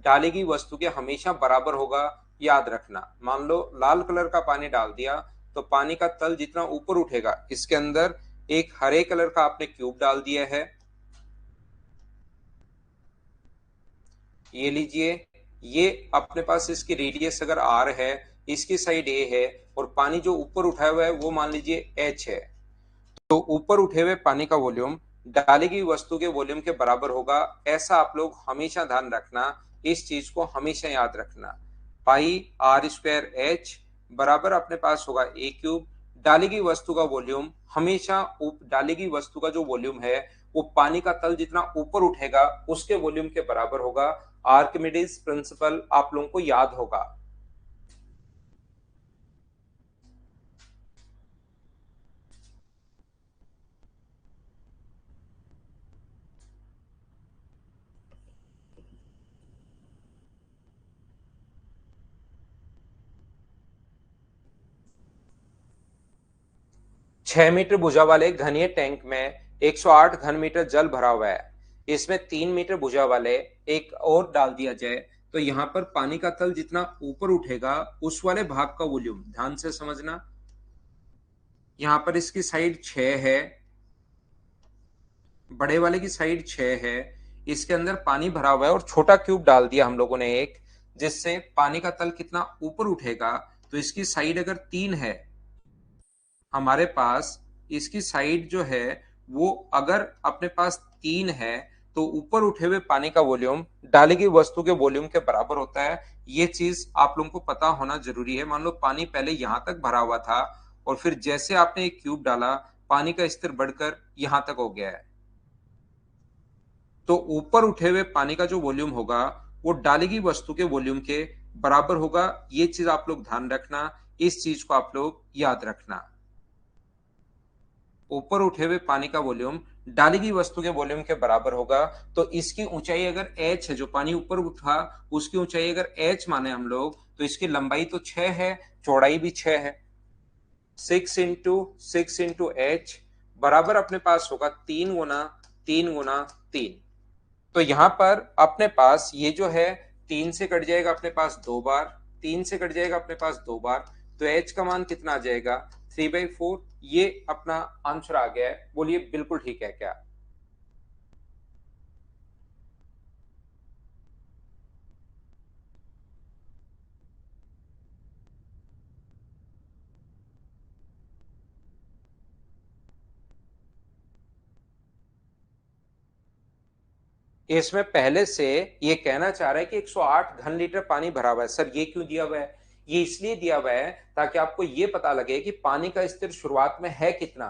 डाली गई वस्तु के हमेशा बराबर होगा। याद रखना, मान लो लाल कलर का पानी डाल दिया तो पानी का तल जितना ऊपर उठेगा, इसके अंदर एक हरे कलर का आपने क्यूब डाल दिया है, ये लीजिए। ये अपने पास इसकी रेडियस अगर आर है, इसकी साइड ए है, और पानी जो ऊपर उठाया हुआ है वो मान लीजिए एच है, तो ऊपर उठे हुए पानी का वॉल्यूम डाली गई वस्तु के वॉल्यूम के बराबर होगा। ऐसा आप लोग हमेशा ध्यान रखना, इस चीज को हमेशा याद रखना। पाई आर स्क्वायर एच बराबर अपने पास होगा ए क्यूब। डाली गई वस्तु का वॉल्यूम हमेशा डाली गई वस्तु का जो वॉल्यूम है वो पानी का तल जितना ऊपर उठेगा उसके वॉल्यूम के बराबर होगा। आर्किमिडीज प्रिंसिपल आप लोगों को याद होगा। 6 मीटर भुजा वाले घनीय टैंक में 108 घन मीटर जल भरा हुआ है। इसमें 3 मीटर भुजा वाले एक और डाल दिया जाए तो यहाँ पर पानी का तल जितना ऊपर उठेगा उस वाले भाग का वॉल्यूम ध्यान से समझना। यहाँ पर इसकी साइड 6 है, बड़े वाले की साइड 6 है, इसके अंदर पानी भरा हुआ है और छोटा क्यूब डाल दिया हम लोगों ने एक, जिससे पानी का तल कितना ऊपर उठेगा। तो इसकी साइड अगर 3 है हमारे पास, इसकी साइड जो है वो अगर अपने पास 3 है तो ऊपर उठे हुए पानी का वॉल्यूम डाली गई वस्तु के वॉल्यूम के बराबर होता है। ये चीज आप लोगों को पता होना जरूरी है। मान लो पानी पहले यहां तक भरा हुआ था और फिर जैसे आपने एक क्यूब डाला, पानी का स्तर बढ़कर यहां तक हो गया है, तो ऊपर उठे हुए पानी का जो वॉल्यूम होगा वो डाली गई वस्तु के वॉल्यूम के बराबर होगा। ये चीज आप लोग ध्यान रखना, इस चीज को आप लोग याद रखना। ऊपर उठे हुए पानी का वॉल्यूम डाली गई वस्तु के वॉल्यूम के बराबर होगा। तो इसकी ऊंचाई अगर h है, जो पानी ऊपर उठा उसकी ऊंचाई अगर h माने हम लोग, तो इसकी लंबाई तो 6 है, चौड़ाई भी 6 है। 6 इंटू 6 इंटू h बराबर अपने पास होगा 3 गुना 3 गुना 3। तो यहां पर अपने पास ये जो है 3 से कट जाएगा अपने पास 2 बार, 3 से कट जाएगा अपने पास 2 बार, तो h का मान कितना आ जाएगा 3/4। ये अपना आंसर आ गया है। बोलिए बिल्कुल ठीक है क्या? इसमें पहले से ये कहना चाह रहा है कि 108 घन लीटर पानी भरा हुआ है। सर ये क्यों दिया हुआ है? ये इसलिए दिया हुआ है ताकि आपको ये पता लगे कि पानी का स्तर शुरुआत में है कितना।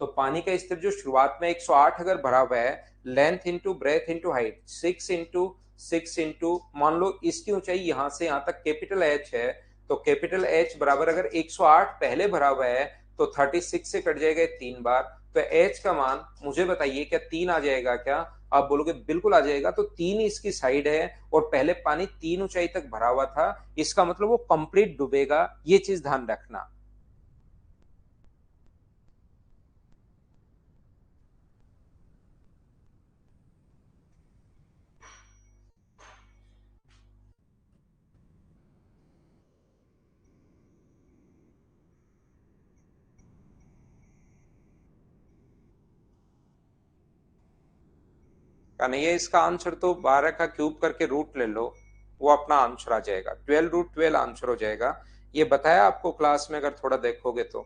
तो पानी का स्तर जो शुरुआत में 108 अगर भरा हुआ है, length into breadth into height 6 into 6 into, मान लो इसकी ऊंचाई यहां से यहां तक कैपिटल एच है, तो कैपिटल एच बराबर अगर 108 पहले भरा हुआ है तो 36 से कट जाएगा 3 बार, तो एच का मान मुझे बताइए क्या 3 आ जाएगा क्या? आप बोलोगे बिल्कुल आ जाएगा। तो 3 इसकी साइड है और पहले पानी 3 ऊंचाई तक भरा हुआ था, इसका मतलब वो कंप्लीट डूबेगा। ये चीज ध्यान रखना। कन्हैया इसका आंसर तो 12 का क्यूब करके रूट ले लो, वो अपना आंसर आ जाएगा, 12√12 आंसर हो जाएगा। ये बताया आपको क्लास में, अगर थोड़ा देखोगे तो।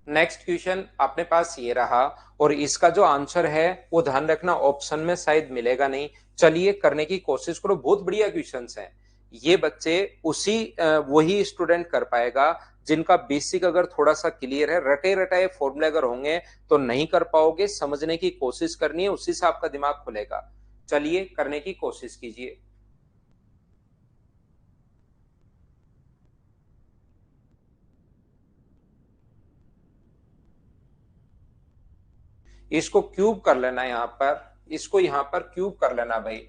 नेक्स्ट क्वेश्चन अपने पास ये रहा, और इसका जो आंसर है वो ध्यान रखना ऑप्शन में शायद मिलेगा नहीं। चलिए करने की कोशिश करो, बहुत बढ़िया क्वेश्चंस हैं ये। बच्चे उसी वही स्टूडेंट कर पाएगा जिनका बेसिक अगर थोड़ा सा क्लियर है। रटे रटाए फॉर्मूले अगर होंगे तो नहीं कर पाओगे, समझने की कोशिश करनी है, उसी से आपका दिमाग खुलेगा। चलिए करने की कोशिश कीजिए। इसको क्यूब कर लेना, यहाँ पर इसको यहाँ पर क्यूब कर लेना भाई।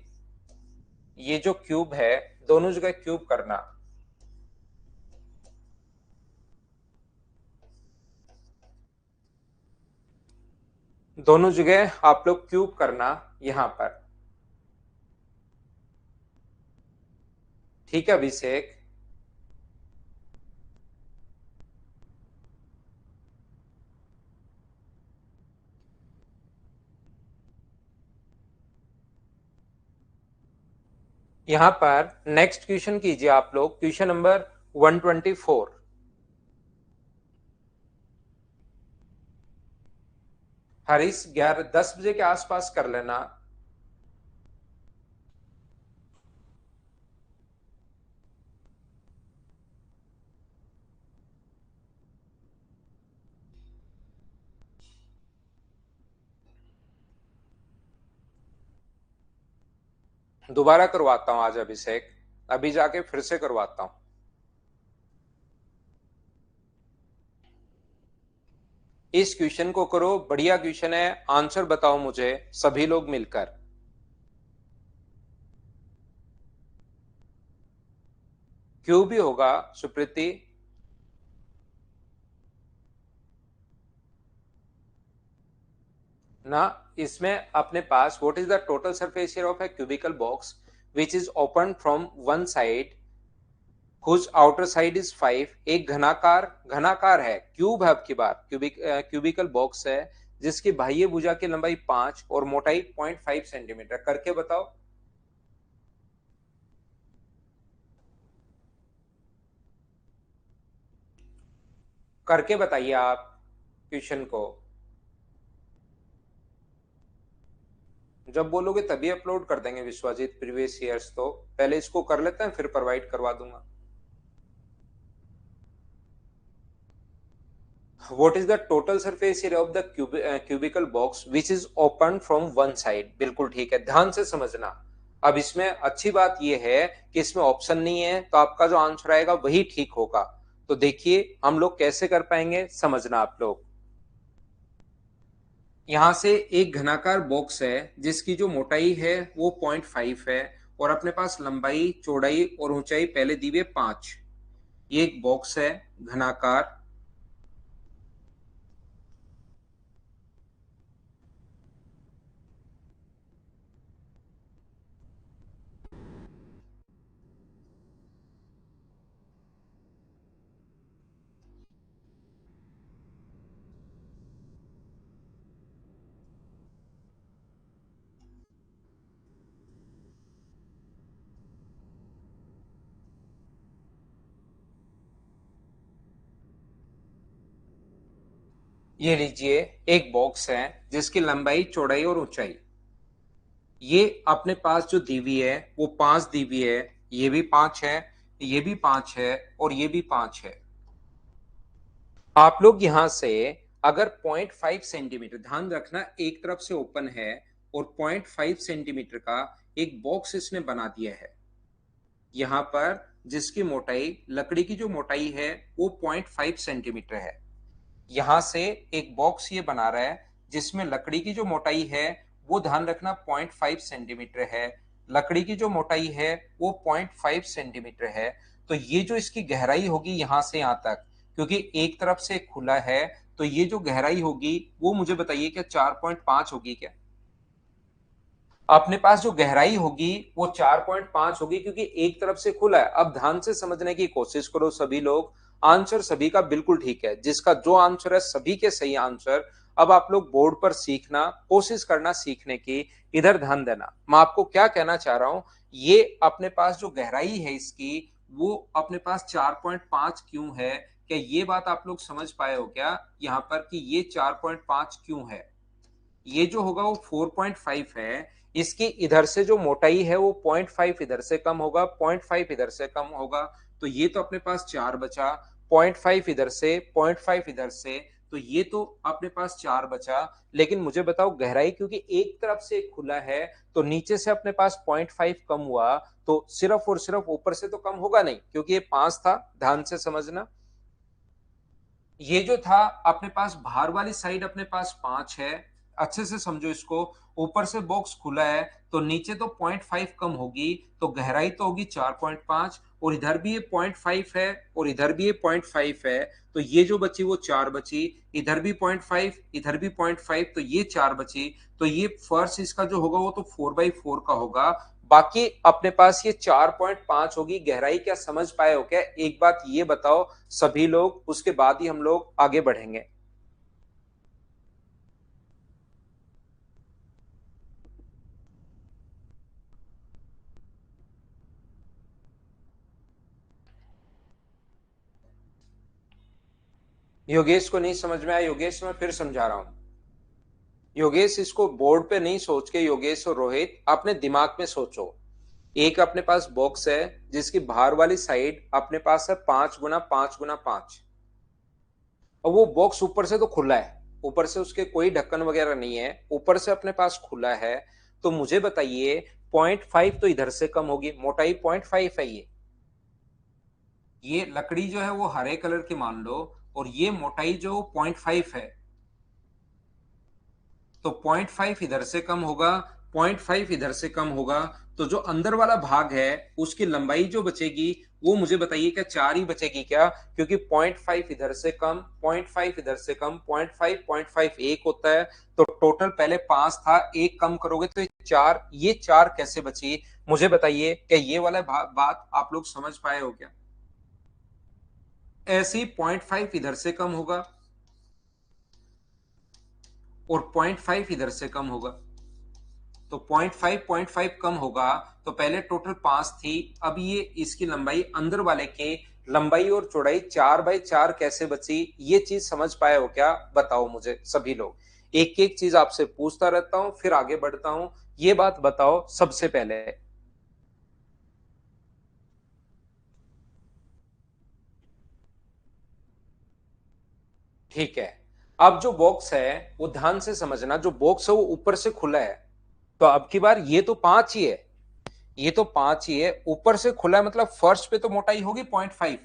ये जो क्यूब है दोनों जगह क्यूब करना, दोनों जगह आप लोग क्यूब करना यहां पर। ठीक है अभिषेक। यहां पर नेक्स्ट क्वेश्चन कीजिए आप लोग, क्वेश्चन नंबर 124। हरीश 11-10 बजे के आसपास कर लेना। दोबारा करवाता हूं आज अभिषेक, अभी जाके फिर से करवाता हूं। इस क्वेश्चन को करो, बढ़िया क्वेश्चन है, आंसर बताओ मुझे सभी लोग मिलकर। क्यों भी होगा सुप्रीति। ना, इसमें अपने पास what is the total surface area of a cubical box which is open from one side whose outer side is 5। एक घनाकार, घनाकार है, क्यूब है, आपकी बात क्यूबिकल बॉक्स है जिसकी बाह्य भुजा की लंबाई 5 और मोटाई 0.5 सेंटीमीटर। करके बताओ, करके बताइए आप क्वेश्चन को। जब बोलोगे तभी अपलोड कर देंगे विश्वजीत, प्रीवियस ईयर्स तो पहले इसको कर लेते हैं फिर प्रोवाइड करवा दूंगा। What is the total surface area of the cubical box which is open from one side? बिल्कुल ठीक है, ध्यान से समझना। अब इसमें अच्छी बात यह है कि इसमें ऑप्शन नहीं है, तो आपका जो आंसर आएगा वही ठीक होगा। तो देखिए हम लोग कैसे कर पाएंगे, समझना आप लोग। यहां से एक घनाकार बॉक्स है जिसकी जो मोटाई है वो 0.5 है और अपने पास लंबाई, चौड़ाई और ऊंचाई पहले दी हुई है 5। ये एक बॉक्स है घनाकार। ये लीजिए, एक बॉक्स है जिसकी लंबाई, चौड़ाई और ऊंचाई, ये अपने पास जो दी हुई है वो 5 दी हुई है। ये भी 5 है, ये भी 5 है और ये भी 5 है। आप लोग यहां से अगर 0.5 सेंटीमीटर, ध्यान रखना एक तरफ से ओपन है और 0.5 सेंटीमीटर का एक बॉक्स इसने बना दिया है यहां पर, जिसकी मोटाई, लकड़ी की जो मोटाई है वो 0.5 सेंटीमीटर है। यहां से एक बॉक्स ये बना रहा है जिसमें लकड़ी की जो मोटाई है वो, ध्यान रखना, 0.5 सेंटीमीटर है। लकड़ी की जो मोटाई है वो 0.5 सेंटीमीटर है। तो ये जो इसकी गहराई होगी यहां से यहां तक, क्योंकि एक तरफ से खुला है, तो ये जो गहराई होगी वो मुझे बताइए क्या 4.5 होगी क्या? अपने पास जो गहराई होगी वो 4.5 होगी क्योंकि एक तरफ से खुला है। अब ध्यान से समझने की कोशिश करो सभी लोग, आंसर सभी का बिल्कुल ठीक है, जिसका जो आंसर है सभी के सही आंसर। अब आप लोग बोर्ड पर सीखना, कोशिश करना सीखने की, इधर ध्यान देना। मैं आपको क्या कहना चाह रहा हूं, ये अपने पास जो गहराई है इसकी वो अपने पास 4.5 क्यों है? क्या ये बात आप लोग समझ पाए हो क्या यहाँ पर कि ये 4.5 क्यों है? ये जो होगा वो 4.5 है। इसकी इधर से जो मोटाई है वो 0.5 इधर से कम होगा, 0.5 इधर से कम होगा, तो ये तो अपने पास 4 बचा। 0.5 इधर से, 0.5 इधर से, तो ये तो अपने पास 4 बचा। लेकिन मुझे बताओ गहराई, क्योंकि एक तरफ से खुला है तो नीचे से अपने पास 0.5 कम हुआ, तो सिर्फ और सिर्फ ऊपर से तो कम होगा नहीं, क्योंकि ये 5 था। ध्यान से समझना, ये जो था अपने पास बाहर वाली साइड अपने पास 5 है अच्छे से समझो इसको। ऊपर से बॉक्स खुला है तो नीचे तो 0.5 कम होगी, तो गहराई तो होगी 4.5, और इधर भी ये 0.5 है और इधर भी ये 0.5 है। तो ये जो बची वो 4 बची, इधर भी 0.5, इधर भी 0.5, तो ये 4 बची। तो ये फर्श इसका जो होगा वो तो 4x4 का होगा। बाकी अपने पास ये 4.5 होगी गहराई। क्या समझ पाए हो क्या? एक बात ये बताओ सभी लोग, उसके बाद ही हम लोग आगे बढ़ेंगे। योगेश को नहीं समझ में आया? योगेश मैं फिर समझा रहा हूं। योगेश इसको बोर्ड पे नहीं सोच के, योगेश और रोहित अपने दिमाग में सोचो। एक अपने पास बॉक्स है जिसकी बाहर वाली साइड अपने पास है 5x5x5, और वो बॉक्स ऊपर से तो खुला है, ऊपर से उसके कोई ढक्कन वगैरह नहीं है, ऊपर से अपने पास खुला है। तो मुझे बताइए 0.5 तो इधर से कम होगी, मोटाई 0.5 है ये लकड़ी जो है वो हरे कलर की मान लो, और ये मोटाई जो 0.5 है, तो 0.5 इधर से कम होगा, 0.5 इधर से कम होगा। तो जो अंदर वाला भाग है उसकी लंबाई जो बचेगी वो मुझे बताइए, क्या 4 ही बचेगी क्या? क्योंकि 0.5 इधर से कम, 0.5 इधर से कम, 0.5 एक होता है। तो टोटल पहले 5 था, एक कम करोगे तो ये 4, ये 4 कैसे बची? मुझे बताइए, क्या ये वाला बात आप लोग समझ पाए हो क्या? ऐसे ही 0.5 इधर से कम होगा और 0.5 इधर से कम होगा। तो 0.5 कम होगा। तो पहले टोटल 5 थी, अब ये इसकी लंबाई अंदर वाले के लंबाई और चौड़ाई 4x4 कैसे बची? ये चीज समझ पाए हो क्या? बताओ मुझे सभी लोग। एक एक चीज आपसे पूछता रहता हूं फिर आगे बढ़ता हूं। ये बात बताओ सबसे पहले। ठीक है। अब जो बॉक्स है वो ध्यान से समझना, जो बॉक्स है वो ऊपर से खुला है। तो अब की बार ये तो 5 ही है, ये तो 5 ही है, ऊपर से खुला है, मतलब फर्श पे तो मोटाई होगी 0.5,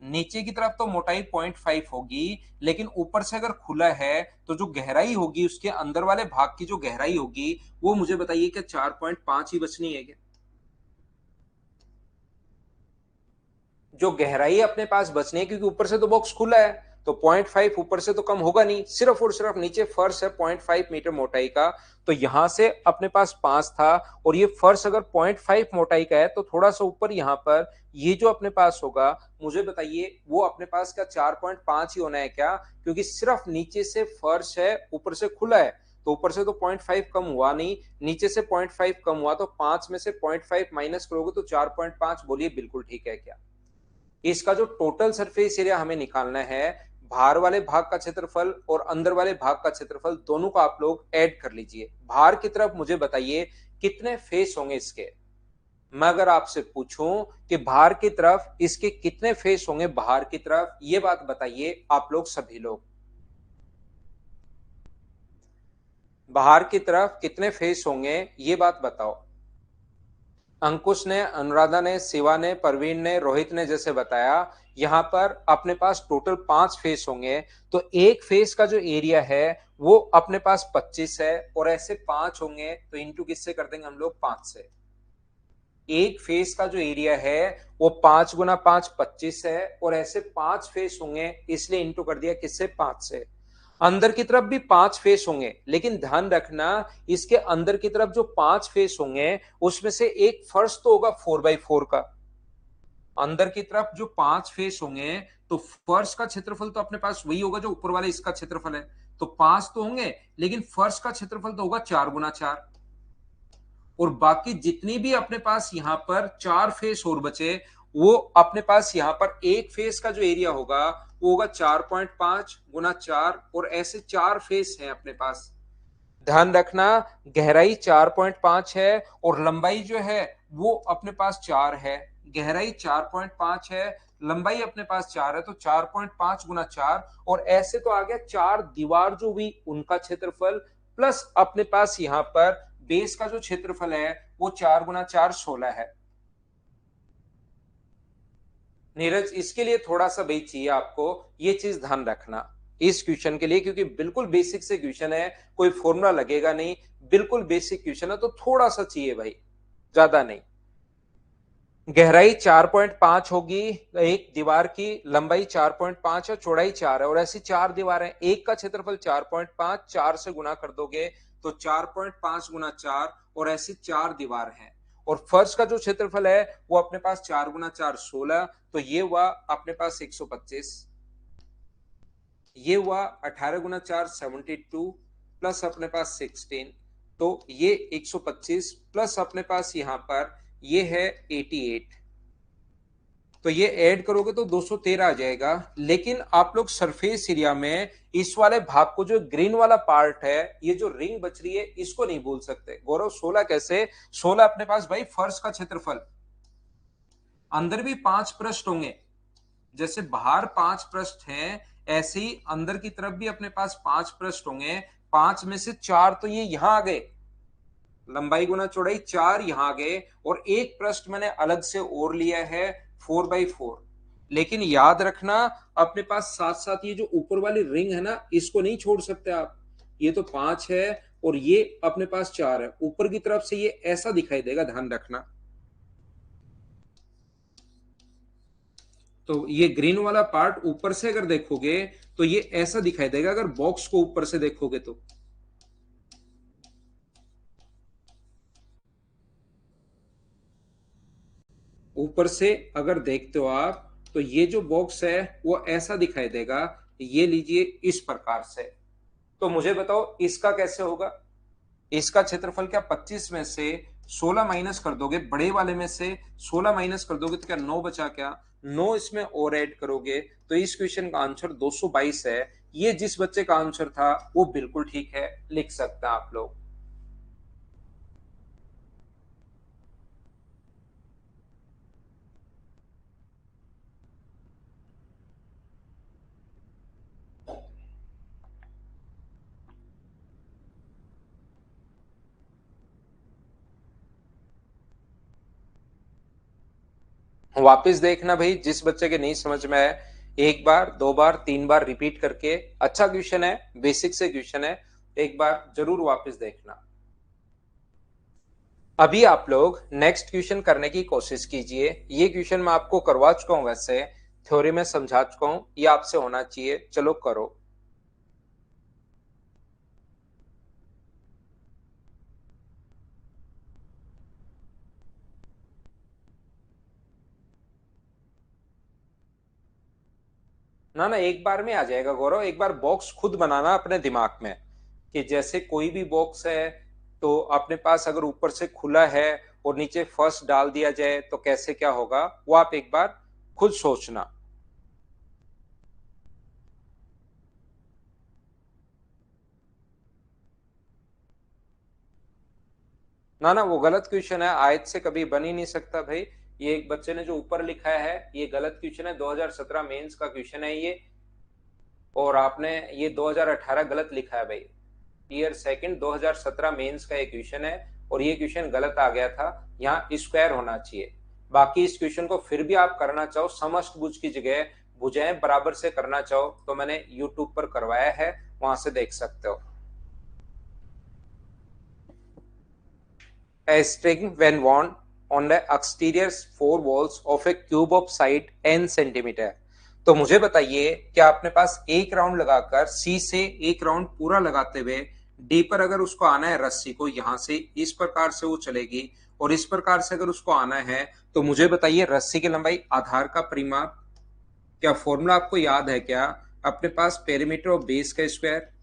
नीचे की तरफ तो मोटाई 0.5 होगी, लेकिन ऊपर से अगर खुला है तो जो गहराई होगी उसके अंदर वाले भाग की जो गहराई होगी वो मुझे बताइए क्या 4.5 ही बचनी है क्या? जो गहराई अपने पास बचनी है, क्योंकि ऊपर से तो बॉक्स खुला है, तो 0.5 ऊपर से तो कम होगा नहीं, सिर्फ और सिर्फ नीचे फर्श है 0.5 मीटर मोटाई का। तो यहां से अपने पास 5 था, और ये फर्श अगर 0.5 मोटाई का है तो थोड़ा सा ऊपर यहां पर ये जो अपने पास होगा, मुझे बताइए वो अपने पास का 4.5 ही होना है क्या? क्योंकि सिर्फ नीचे से फर्श है, ऊपर से खुला है, तो ऊपर से तो 0.5 कम हुआ नहीं, नीचे से 0.5 कम हुआ, तो 5 में से 0.5 माइनस करोगे तो 4.5। बोलिए बिल्कुल ठीक है क्या? इसका जो टोटल सरफेस एरिया हमें निकालना है, बाहर वाले भाग का क्षेत्रफल और अंदर वाले भाग का क्षेत्रफल दोनों का आप लोग ऐड कर लीजिए। बाहर की तरफ मुझे बताइए कितने फेस होंगे इसके। मैं अगर आपसे पूछूं कि बाहर की तरफ इसके कितने फेस होंगे, बाहर की तरफ, ये बात बताइए आप लोग सभी लोग। बाहर की तरफ कितने फेस होंगे ये बात बताओ। अंकुश ने, अनुराधा ने, शिवा ने, परवीन ने, रोहित ने जैसे बताया, यहाँ पर अपने पास टोटल 5 फेस होंगे। तो एक फेस का जो एरिया है वो अपने पास 25 है, और ऐसे 5 होंगे तो इंटू किससे कर देंगे हम लोग? 5 से। एक फेस का जो एरिया है वो 5 × 5 25 है, और ऐसे 5 फेस होंगे, इसलिए इंटू कर दिया किससे? 5 से। अंदर की तरफ भी 5 फेस होंगे, लेकिन ध्यान रखना इसके अंदर की तरफ जो 5 फेस होंगे उसमें से एक फर्श तो होगा 4x4 का। अंदर की तरफ जो 5 फेस होंगे तो फर्श का क्षेत्रफल तो अपने पास वही होगा जो ऊपर वाले इसका क्षेत्रफल है। तो 5 तो होंगे, लेकिन फर्श का क्षेत्रफल तो होगा 4x4। और बाकी जितनी भी अपने पास यहाँ पर 4 फेस और बचे, वो अपने पास यहाँ पर एक फेस का जो एरिया होगा वो होगा 4.5 × 4, और ऐसे 4 फेस हैं अपने पास। ध्यान रखना, गहराई 4.5 है और लंबाई जो है वो अपने पास 4 है। गहराई 4.5 है, लंबाई अपने पास 4 है, तो 4.5 × 4, और ऐसे तो आ गया 4 दीवार जो हुई उनका क्षेत्रफल, प्लस अपने पास यहाँ पर बेस का जो क्षेत्रफल है वो 4 × 4 16 है। नीरज इसके लिए थोड़ा सा वेट चाहिए आपको, ये चीज ध्यान रखना। इस क्वेश्चन के लिए, क्योंकि बिल्कुल बेसिक से क्वेश्चन है, कोई फॉर्मूला लगेगा नहीं, बिल्कुल बेसिक क्वेश्चन है, तो थोड़ा सा चाहिए भाई, ज्यादा नहीं। गहराई 4.5 होगी एक दीवार की, लंबाई 4.5 है, चौड़ाई 4 है, और ऐसी 4 दीवारें, एक का क्षेत्रफल 4.5, 4 से गुना कर दोगे तो 4.5 गुना 4, और ऐसी 4 दीवार हैं। और फर्श का जो क्षेत्रफल है वो अपने पास 4 गुना 4 16, तो ये हुआ अपने पास 125, ये हुआ 18 गुना 4 72, प्लस अपने पास 16, तो ये 125 प्लस अपने पास यहां पर ये है 88, तो ये ऐड करोगे तो 213 आ जाएगा। लेकिन आप लोग सरफेस एरिया में इस वाले भाग को, जो ग्रीन वाला पार्ट है, ये जो रिंग बच रही है, इसको नहीं भूल सकते। गौरव 16 कैसे? 16 अपने पास भाई फर्श का क्षेत्रफल, अंदर भी 5 पृष्ठ होंगे, जैसे बाहर 5 पृष्ठ हैं, ऐसे ही अंदर की तरफ भी अपने पास 5 पृष्ठ होंगे। 5 में से 4 तो ये यहां आ गए, लंबाई गुना चौड़ाई 4 यहां आ गए, और एक पृष्ठ मैंने अलग से और लिया है 4x4। लेकिन याद रखना, अपने पास साथ साथ ये जो ऊपर वाली रिंग है ना, इसको नहीं छोड़ सकते आप। ये तो 5 है और ये अपने पास 4 है, ऊपर की तरफ से ये ऐसा दिखाई देगा, ध्यान रखना। तो ये ग्रीन वाला पार्ट ऊपर से अगर देखोगे तो ये ऐसा दिखाई देगा, अगर बॉक्स को ऊपर से देखोगे तो। ऊपर से अगर देखते हो आप, तो ये जो बॉक्स है वो ऐसा दिखाई देगा, ये लीजिए इस प्रकार से। तो मुझे बताओ इसका कैसे होगा? इसका क्षेत्रफल क्या 25 में से 16 माइनस कर दोगे, बड़े वाले में से 16 माइनस कर दोगे तो क्या 9 बचा? क्या 9 इसमें और ऐड करोगे तो इस क्वेश्चन का आंसर 222 है। ये जिस बच्चे का आंसर था वो बिल्कुल ठीक है, लिख सकते हैं आप लोग। वापस देखना भाई, जिस बच्चे के नहीं समझ में आए, एक बार, दो बार, तीन बार रिपीट करके। अच्छा क्वेश्चन है, बेसिक से क्वेश्चन है, एक बार जरूर वापस देखना। अभी आप लोग नेक्स्ट क्वेश्चन करने की कोशिश कीजिए। ये क्वेश्चन मैं आपको करवा चुका हूं, वैसे थ्योरी में समझा चुका हूं, ये आपसे होना चाहिए। चलो करो। ना ना, एक बार में आ जाएगा गौरव। एक बार बॉक्स खुद बनाना अपने दिमाग में, कि जैसे कोई भी बॉक्स है तो अपने पास अगर ऊपर से खुला है और नीचे फर्स्ट डाल दिया जाए तो कैसे क्या होगा, वो आप एक बार खुद सोचना। ना ना, वो गलत क्वेश्चन है, आयत से कभी बन ही नहीं सकता भाई। ये एक बच्चे ने जो ऊपर लिखा है ये गलत क्वेश्चन है, 2017 मेंस का क्वेश्चन है ये, और आपने ये 2018 गलत लिखा है भाई। ईयर सेकंड 2017 मेंस का ये क्वेश्चन है, और ये क्वेश्चन गलत आ गया था, यहाँ स्क्वायर होना चाहिए। बाकी इस क्वेश्चन को फिर भी आप करना चाहो समस्त भुज की जगह भुजाएं बराबर से करना चाहो तो मैंने यूट्यूब पर करवाया है, वहां से देख सकते हो। A string when wound on the exterior four walls of a cube of side n centimetre. तो मुझे बताइए क्या अपने पास एक राउंड लगाकर सी से एक राउंड पूरा लगाते हुए डी पर अगर उसको आना है रस्सी को, यहां से इस प्रकार से वो चलेगी, और इस प्रकार से अगर उसको आना है तो मुझे बताइए रस्सी की लंबाई, आधार का परिमाप, क्या फॉर्मूला आपको याद है क्या? अपने पास पेरीमीटर और बेस का स्क्वायर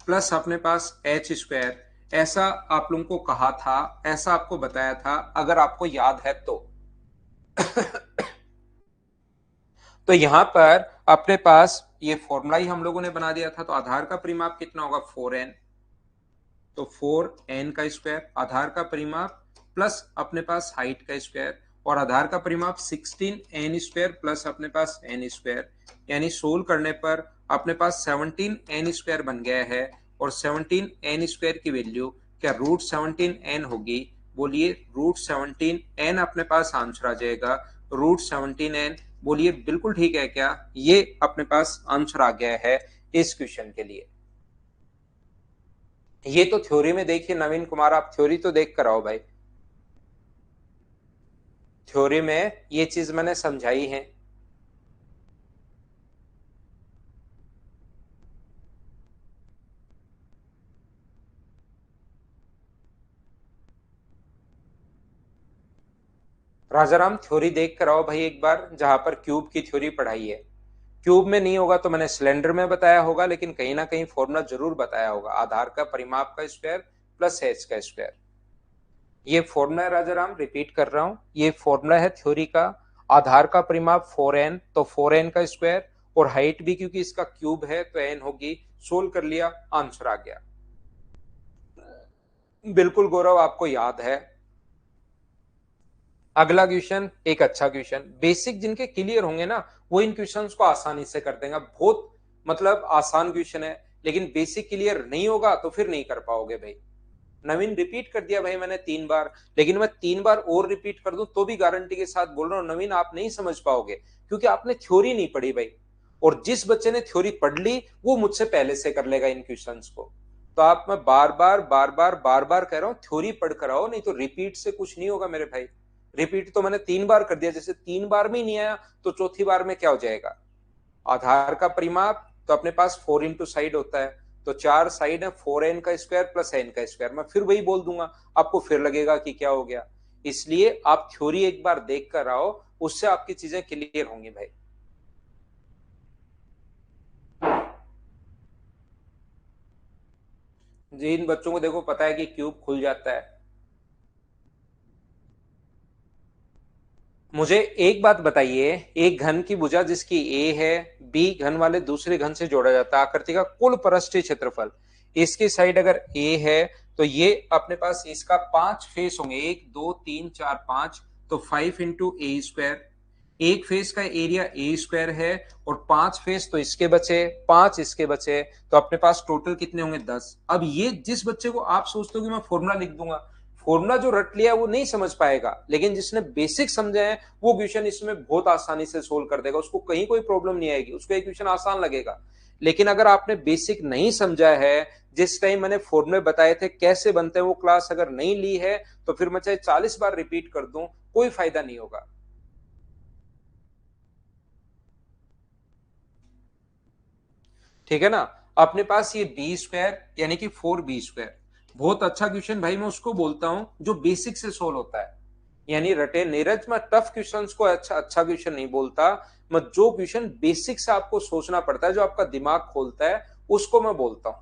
प्लस अपने पास एच स्क्वायर। ऐसा आप लोगों को कहा था, ऐसा आपको बताया था, अगर आपको याद है तो। तो यहां पर अपने पास ये फॉर्मूला ही हम लोगों ने बना दिया था। तो आधार का परिमाप कितना होगा 4n, तो 4n का स्क्वायर आधार का परिमाप प्लस अपने पास हाइट का स्क्वायर, और आधार का परिमाप 16n स्क्वायर प्लस अपने पास n स्क्वायर, यानी सोल्व करने पर अपने पास 17n स्क्वायर बन गया है। और 17n स्क्वायर की वैल्यू क्या रूट 17n होगी? बोलिए √17 n अपने पास आंसर आ जाएगा। √17 n, बोलिए बिल्कुल ठीक है क्या? ये अपने पास आंसर आ गया है इस क्वेश्चन के लिए। ये तो थ्योरी में देखिए नवीन कुमार, आप थ्योरी तो देख कर आओ भाई। थ्योरी में ये चीज मैंने समझाई है। राजाराम थ्योरी देख कर आओ भाई एक बार, जहां पर क्यूब की थ्योरी पढ़ाई है। क्यूब में नहीं होगा तो मैंने सिलेंडर में बताया होगा, लेकिन कहीं ना कहीं फॉर्मूला जरूर बताया होगा। आधार का परिमाप का स्क्वायर प्लस एच का स्क्वायर, ये फॉर्मूला है राजाराम, रिपीट कर रहा हूं, ये फॉर्मूला है थ्योरी का। आधार का परिमाप 4n, तो 4n का स्क्वायर, और हाइट भी क्योंकि इसका क्यूब है तो n होगी। सोल्व कर लिया, आंसर आ गया। बिल्कुल गौरव, आपको याद है। अगला क्वेश्चन एक अच्छा क्वेश्चन, बेसिक जिनके क्लियर होंगे ना वो इन क्वेश्चंस को आसानी से कर देंगे। बहुत मतलब आसान क्वेश्चन है, लेकिन बेसिक क्लियर नहीं होगा तो फिर नहीं कर पाओगे भाई। नवीन रिपीट कर दिया भाई मैंने 3 बार, लेकिन मैं 3 बार और रिपीट कर दूं तो भी गारंटी के साथ बोल रहा हूं नवीन, आप नहीं समझ पाओगे, क्योंकि आपने थ्योरी नहीं पढ़ी भाई। और जिस बच्चे ने थ्योरी पढ़ ली वो मुझसे पहले से कर लेगा इन क्वेश्चंस को। तो आप, मैं बार बार कह रहा हूं थ्योरी पढ़ कर आओ, नहीं तो रिपीट से कुछ नहीं होगा मेरे भाई। रिपीट तो मैंने 3 बार कर दिया, जैसे 3 बार में ही नहीं आया तो चौथी बार में क्या हो जाएगा? आधार का परिमाप तो अपने पास 4 इंटू साइड होता है, तो 4 साइड है, 4n का स्क्वायर प्लस n का स्क्वायर, मैं फिर वही बोल दूंगा, आपको फिर लगेगा कि क्या हो गया। इसलिए आप थ्योरी एक बार देख कर आओ, उससे आपकी चीजें क्लियर होंगी भाई। जिन बच्चों को देखो पता है कि क्यूब खुल जाता है, मुझे एक बात बताइए, एक घन की भुजा जिसकी ए है, बी घन वाले दूसरे घन से जोड़ा जाता है, आकृति का कुल पृष्ठीय क्षेत्रफल, इसकी साइड अगर ए है तो ये अपने पास इसका 5 फेस होंगे, 1 2 3 4 5, तो 5 इंटू ए स्क्वायर। एक फेस का एरिया ए स्क्वायर है, और 5 फेस तो इसके बचे, 5 इसके बचे, तो अपने पास टोटल कितने होंगे? 10। अब ये जिस बच्चे को आप सोचते हो कि मैं फॉर्मूला लिख दूंगा, फॉर्मूला जो रट लिया वो नहीं समझ पाएगा, लेकिन जिसने बेसिक समझे हैं वो क्वेश्चन इसमें बहुत आसानी से सोल्व कर देगा, उसको कहीं कोई प्रॉब्लम नहीं आएगी, उसको एक क्वेश्चन आसान लगेगा। लेकिन अगर आपने बेसिक नहीं समझा है, जिस टाइम मैंने फॉर्मूले बताए थे कैसे बनते हैं वो क्लास अगर नहीं ली है, तो फिर मैं चाहे 40 बार रिपीट कर दूं कोई फायदा नहीं होगा। ठीक है ना? अपने पास ये बी स्क्वायर यानी कि 4b स्क्वायर, बहुत अच्छा क्वेश्चन भाई, मैं उसको बोलता हूं जो बेसिक से सोल्व होता है। यानी रटे नीरज, मैं टफ क्वेश्चंस को अच्छा अच्छा क्वेश्चन नहीं बोलता, मैं जो क्वेश्चन बेसिक से आपको सोचना पड़ता है, जो आपका दिमाग खोलता है, उसको मैं बोलता हूं।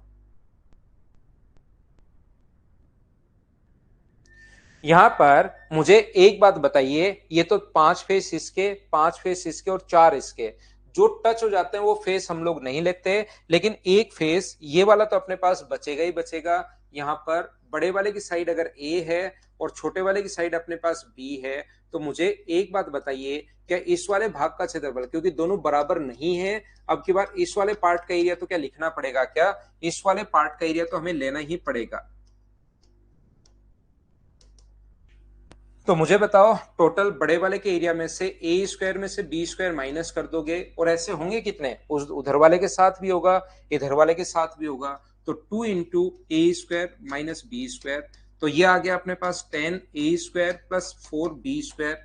यहां पर मुझे एक बात बताइए, ये तो 5 फेस इसके, 5 फेस इसके, और 4 इसके, जो टच हो जाते हैं वो फेस हम लोग नहीं लेते, लेकिन एक फेस ये वाला तो अपने पास बचेगा ही बचेगा। यहां पर बड़े वाले की साइड अगर ए है और छोटे वाले की साइड अपने पास बी है, तो मुझे एक बात बताइए, क्या इस वाले भाग का क्षेत्रफल, क्योंकि दोनों बराबर नहीं है, अब की बार इस वाले पार्ट का एरिया तो क्या लिखना पड़ेगा क्या? इस वाले पार्ट का एरिया तो हमें लेना ही पड़ेगा। तो मुझे बताओ, टोटल बड़े वाले के एरिया में से ए स्क्वायर में से बी स्क्वायर माइनस कर दोगे, और ऐसे होंगे कितने, उस उधर वाले के साथ भी होगा, इधर वाले के साथ भी होगा, तो 2 into a square minus b square, तो ये आ गया अपने पास 10 a square plus 4b square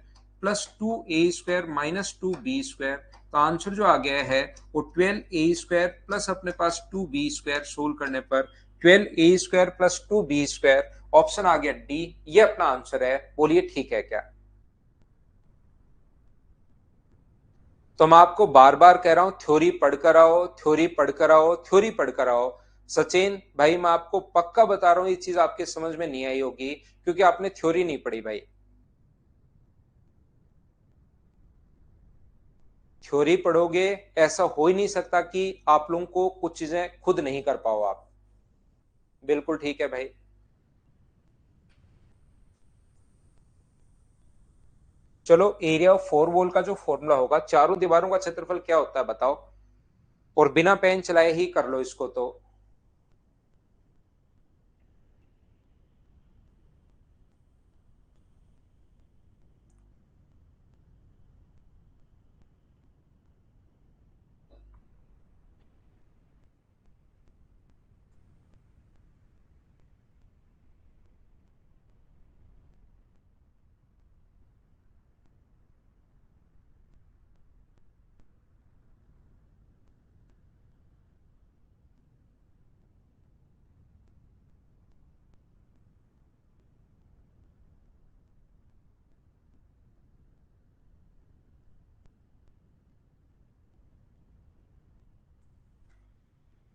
plus 2 a square minus 2b square. तो आंसर जो आ गया है वो 12 ए स्क्वायर प्लस अपने पास 2b स्क्वायर, सोल्व करने पर 12 a square plus 2b square, option आ गया डी, ये अपना आंसर है। बोलिए ठीक है क्या? तो मैं आपको बार बार कह रहा हूं थ्योरी पढ़कर आओ, थ्योरी पढ़कर आओ, थ्योरी पढ़कर आओ। सचिन भाई मैं आपको पक्का बता रहा हूं ये चीज आपके समझ में नहीं आई होगी, क्योंकि आपने थ्योरी नहीं पढ़ी भाई। थ्योरी पढ़ोगे, ऐसा हो ही नहीं सकता कि आप लोगों को कुछ चीजें खुद नहीं कर पाओ आप। बिल्कुल ठीक है भाई। चलो, एरिया ऑफ 4 वॉल का जो फॉर्मूला होगा, चारों दीवारों का क्षेत्रफल क्या होता है बताओ, और बिना पेन चलाए ही कर लो इसको तो।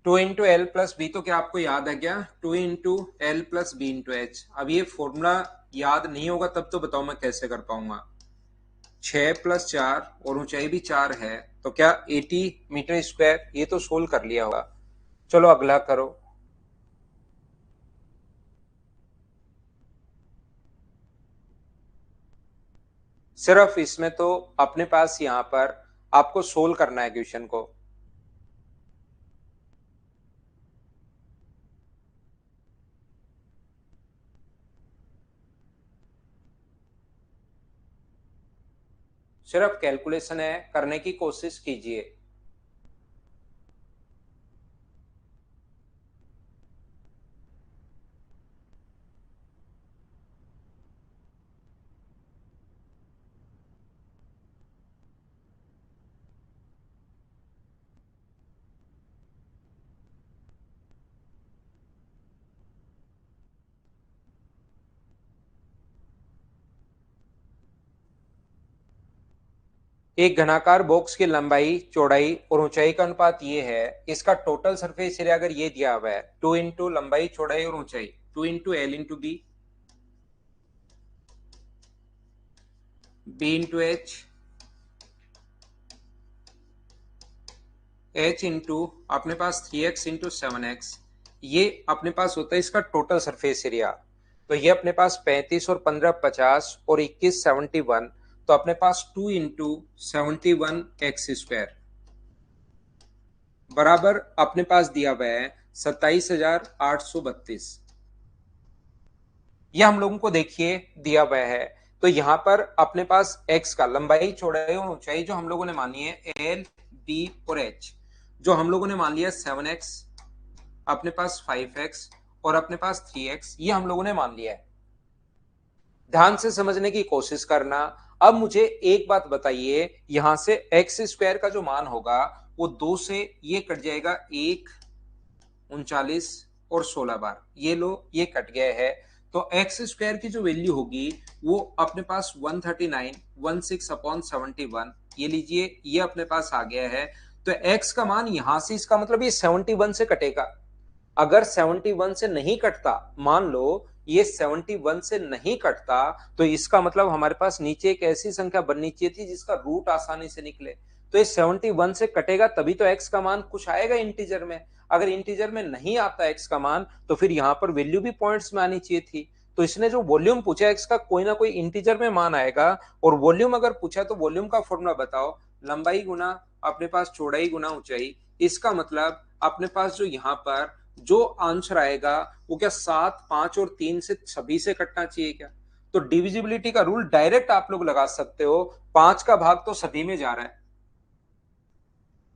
Two into L plus B, तो क्या आपको याद है क्या? Two into L plus B into H. अब ये फॉर्मूला याद नहीं होगा तब तो बताओ मैं कैसे कर पाऊंगा। 6 + 4 और ऊंचाई भी 4 है, तो क्या 80 मीटर स्क्वायर? ये तो सोल्व कर लिया होगा। चलो अगला करो। सिर्फ इसमें तो अपने पास यहाँ पर आपको सोल्व करना है क्वेश्चन को। सिर्फ कैलकुलेशन है, करने की कोशिश कीजिए। एक घनाकार बॉक्स की लंबाई, चौड़ाई और ऊंचाई का अनुपात ये है। इसका टोटल सरफेस एरिया अगर ये दिया हुआ है, 2 इंटू लंबाई, चौड़ाई और ऊंचाई, 2 into L into B, B into H, H into अपने पास 3x इंटू 7x, ये अपने पास होता है इसका टोटल सरफेस एरिया। तो ये अपने पास 35 और 15 50 और 21 71, तो अपने पास 2 इंटू 71x² बराबर अपने पास दिया हुआ है 27,832। यह हम लोगों को देखिए दिया हुआ है। तो यहां पर अपने पास x का लंबाई, चौड़ाई और ऊंचाई जो हम लोगों ने मानी है एल, बी और एच, जो हम लोगों ने मान लिया 7x, अपने पास 5x और अपने पास 3x, ये हम लोगों ने मान लिया है। ध्यान से समझने की कोशिश करना। अब मुझे एक बात बताइए, यहां से x² का जो मान होगा वो 2 से ये कट जाएगा, 1 39 और 16 बार, ये लो ये कट गया है। तो x² की जो वैल्यू होगी वो अपने पास 139 16/71, ये लीजिए ये अपने पास आ गया है। तो x का मान यहां से, इसका मतलब ये 71 से कटेगा। अगर 71 से नहीं कटता, मान लो ये 71 से नहीं कटता, तो इसका मतलब हमारे पास नीचे एक ऐसी संख्या बननी चाहिए थी जिसका रूट आसानी से निकले। तो ये 71 से कटेगा तभी तो x का मान कुछ आएगा इंटीजर में। अगर इंटीजर में नहीं आता x का मान, तो फिर यहां पर वैल्यू भी पॉइंट्स में आनी चाहिए थी। तो इसने जो वॉल्यूम पूछा x का, कोई ना कोई इंटीजर में मान आएगा। और वॉल्यूम अगर पूछा तो वॉल्यूम का फॉर्मूला बताओ, लंबाई गुना अपने पास चौड़ाई गुना ऊंचाई। इसका मतलब अपने पास जो यहाँ पर जो आंसर आएगा वो क्या 7, 5 और 3 से सभी से कटना चाहिए क्या? तो डिविजिबिलिटी का रूल डायरेक्ट आप लोग लगा सकते हो। 5 का भाग तो सभी में जा रहा है,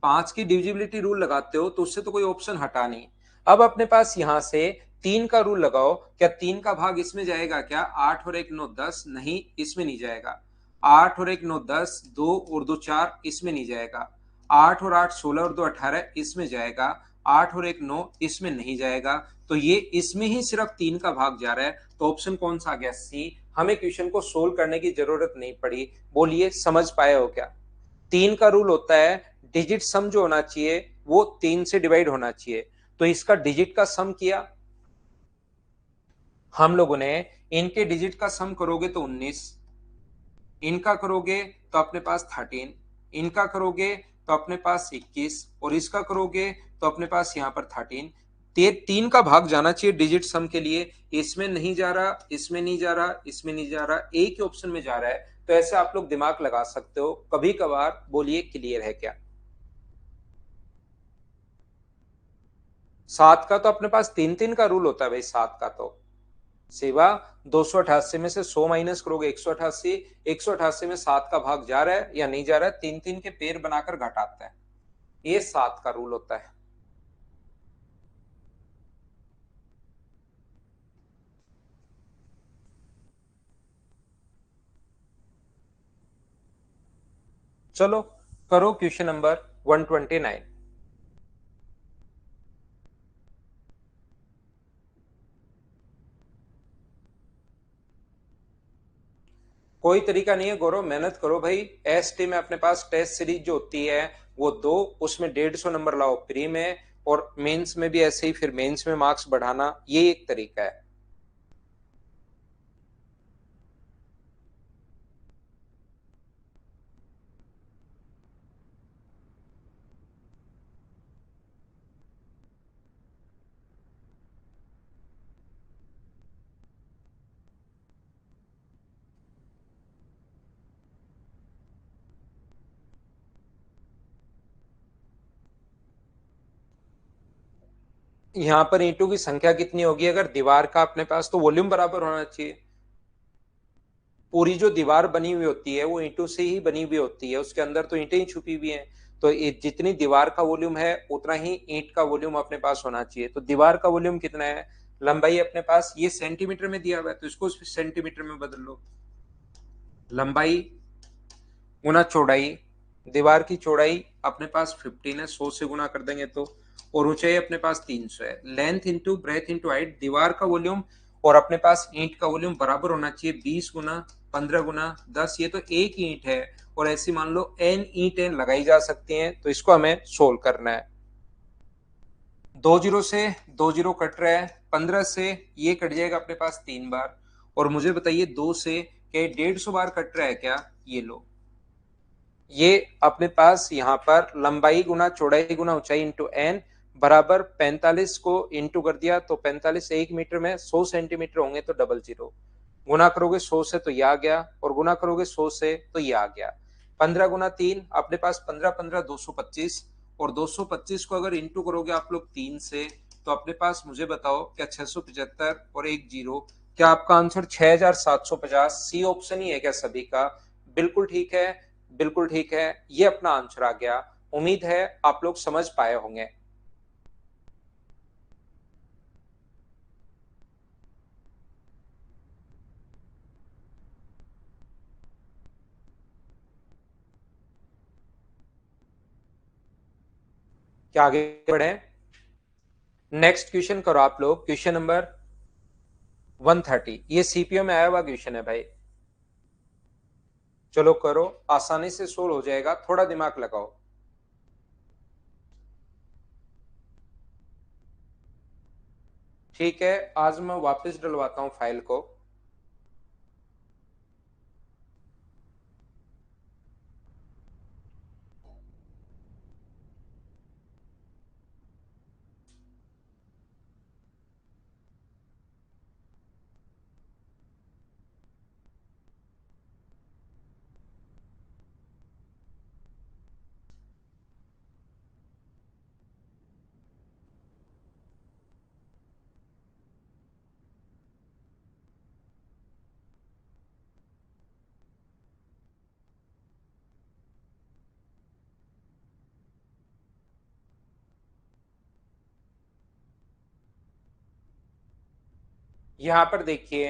5 की डिविजिबिलिटी रूल लगाते हो तो उससे तो कोई ऑप्शन हटा नहीं। अब अपने पास यहां से 3 का रूल लगाओ, क्या 3 का भाग इसमें जाएगा क्या? 8 और 1 9 10, नहीं इसमें नहीं जाएगा। 8 और 1 9 10, 2 और 2 4, इसमें नहीं जाएगा। 8 और 8 16 और 2 18, इसमें जाएगा। 8 और 1 9, इसमें नहीं जाएगा। तो ये इसमें ही सिर्फ 3 का भाग जा रहा है। तो ऑप्शन कौन सा आ गया? सी। हमें क्वेश्चन को सोल्व करने की जरूरत नहीं पड़ी। बोलिए समझ पाए हो क्या? 3 का रूल होता है डिजिट सम जो होना चाहिए वो 3 से डिवाइड होना चाहिए। तो इसका डिजिट का सम किया हम लोगों ने। इनके डिजिट का सम करोगे तो 19, इनका करोगे तो अपने पास 13, इनका करोगे तो अपने पास 21 और इसका करोगे तो अपने पास यहाँ पर 13। 3 का भाग जाना चाहिए डिजिट सम के लिए। इसमें नहीं जा रहा, इसमें नहीं जा रहा, इसमें नहीं जा रहा, एक ही ऑप्शन में जा रहा है। तो ऐसे आप लोग दिमाग लगा सकते हो कभी कभार। बोलिए क्लियर है क्या? 7 का तो अपने पास 3 3 का रूल होता है भाई। 7 का तो सिवा 288 में से 100 माइनस करोगे 188, 188 में 7 का भाग जा रहा है या नहीं जा रहा है, 3 3 के पेड़ बनाकर घटाता है। ये 7 का रूल होता है। चलो करो क्वेश्चन नंबर 129। कोई तरीका नहीं है गौरव, मेहनत करो भाई। एस टी में अपने पास टेस्ट सीरीज जो होती है वो 2, उसमें 150 नंबर लाओ फ्री में। और मेंस में भी ऐसे ही, फिर मेंस में मार्क्स बढ़ाना, ये एक तरीका है। यहां पर ईंटों की संख्या कितनी होगी? अगर दीवार का अपने पास, तो वॉल्यूम बराबर होना चाहिए। पूरी जो दीवार बनी हुई होती है वो ईंटों से ही बनी हुई होती है, उसके अंदर तो ईंटें ही छुपी हुई हैं। तो जितनी दीवार का वॉल्यूम है उतना ही ईंट का वॉल्यूम अपने पास होना चाहिए। तो दीवार का वॉल्यूम कितना है? लंबाई अपने पास ये सेंटीमीटर में दिया हुआ है, तो इसको सेंटीमीटर में बदल लो। लंबाई गुना चौड़ाई, दीवार की चौड़ाई अपने पास 15 है, 100 से गुना कर देंगे तो, और ऊंचाई अपने पास 300 है। Length into breadth into height, दीवार का वॉल्यूम और अपने पास ईंट का वॉल्यूम बराबर होना चाहिए। 20 गुना 15 गुना 10, ये तो एक ईंट है, और ऐसी मान लो n ईंटें लगाई जा सकती हैं। तो इसको हमें सोल्व करना है। 20 से 20 कट रहा है, 15 से ये कट जाएगा अपने पास 3 बार, और मुझे बताइए 2 से क्या 150 बार कट रहा है क्या? ये लो, ये अपने पास यहाँ पर लंबाई गुना चौड़ाई गुना ऊंचाई इंटू एन बराबर 45 को इंटू कर दिया, तो 45 1 मीटर में 100 सेंटीमीटर होंगे, तो डबल जीरो गुना करोगे 100 से तो ये आ गया, और गुना करोगे 100 से तो ये आ गया। 15 गुना 3 अपने पास 15 15 225, और 225 को अगर इंटू करोगे आप लोग 3 से, तो अपने पास मुझे बताओ क्या 675 और एक जीरो, क्या आपका आंसर 6750? सी ऑप्शन ही है क्या सभी का? बिल्कुल ठीक है, बिल्कुल ठीक है, ये अपना आंसर आ गया। उम्मीद है आप लोग समझ पाए होंगे। क्या आगे बढ़े? नेक्स्ट क्वेश्चन करो आप लोग, क्वेश्चन नंबर 130। ये सीपीओ में आया हुआ क्वेश्चन है भाई। चलो करो, आसानी से सोल्व हो जाएगा, थोड़ा दिमाग लगाओ। ठीक है, आज मैं वापस डलवाता हूं फाइल को। यहां पर देखिए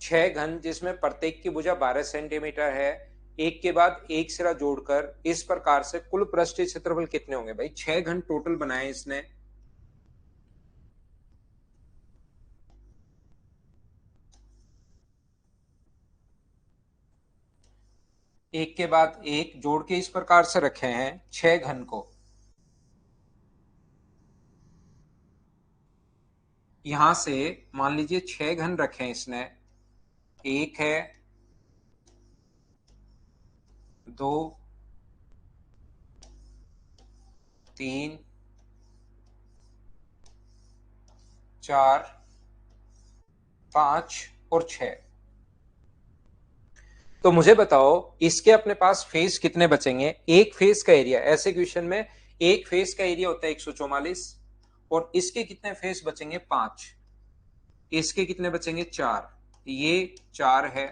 6 घन, जिसमें प्रत्येक की भुजा 12 सेंटीमीटर है, एक के बाद एक सिरा जोड़कर इस प्रकार से कुल पृष्ठीय क्षेत्रफल कितने होंगे? भाई 6 घन टोटल बनाए इसने। एक के बाद एक जोड़ के इस प्रकार से रखे हैं 6 घन को। यहां से मान लीजिए 6 घन रखे हैं इसने, एक है, दो, तीन, चार, पांच और 6। तो मुझे बताओ इसके अपने पास फेस कितने बचेंगे? एक फेस का एरिया, ऐसे क्वेश्चन में एक फेस का एरिया होता है 144, और इसके कितने फेस बचेंगे? 5। इसके कितने बचेंगे? 4। ये 4 है,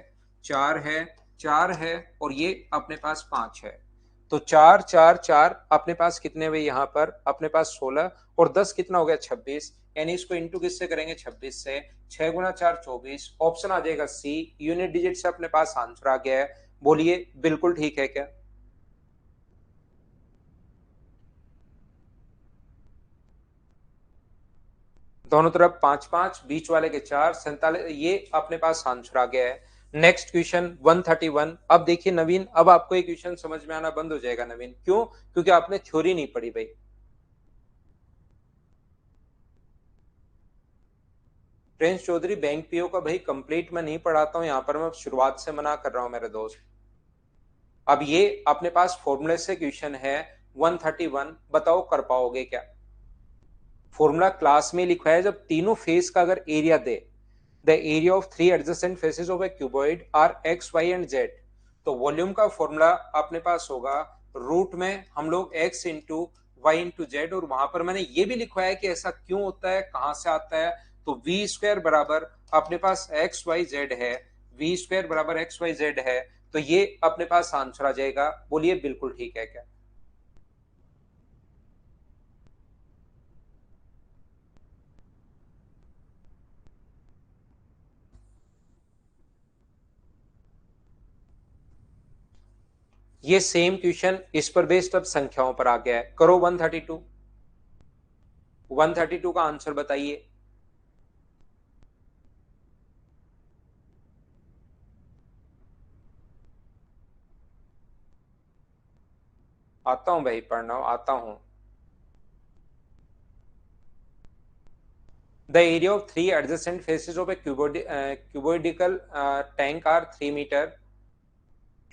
4 है, 4 है, और ये अपने पास 5 है। तो 4 4 4 अपने पास कितने हुए? यहाँ पर अपने पास 16, और 10 कितना हो गया? 26। यानी इसको इंटू किससे करेंगे? 26 से। 6 गुना 4 24, ऑप्शन आ जाएगा सी, यूनिट डिजिट से अपने पास आंसर आ गया है। बोलिए बिल्कुल ठीक है क्या? दोनों तरफ 5 5, बीच वाले के 4, 47, ये अपने पास आंसर आ गया है। Next question 131। अब देखिए नवीन, अब आपको ये क्वेश्चन समझ में आना बंद हो जाएगा नवीन। क्यों? क्योंकि आपने थ्योरी नहीं पढ़ी भाई। प्रिंस चौधरी बैंक पीओ का भाई कंप्लीट मैं नहीं पढ़ाता हूं, यहां पर मैं शुरुआत से मना कर रहा हूं मेरे दोस्त। अब ये अपने पास फॉर्मूले से क्वेश्चन है 131, बताओ कर पाओगे क्या? फॉर्मूला क्लास में लिखा है, जब तीनों फेस का अगर एरिया दे, the area of three adjacent faces of a cuboid are X Y and Z, तो वॉल्यूम का फॉर्मूला अपने पास होगा रूट में हम लोग X into Y into Z, और वहां पर मैंने ये भी लिखवाया है कि ऐसा क्यों होता है, कहां से आता है। तो वी स्क्वायर बराबर अपने पास एक्स वाई जेड है, वी स्क्वायर बराबर एक्स वाई जेड है, तो ये अपने पास आंसर आ जाएगा। बोलिए बिल्कुल ठीक है क्या? ये सेम क्वेश्चन इस पर बेस्ड अब संख्याओं पर आ गया है। करो 132, 132 का आंसर बताइए। आता हूं भाई, पढ़ना आता हूं। The area of three adjacent faces of a cuboidal tank are 3 metre,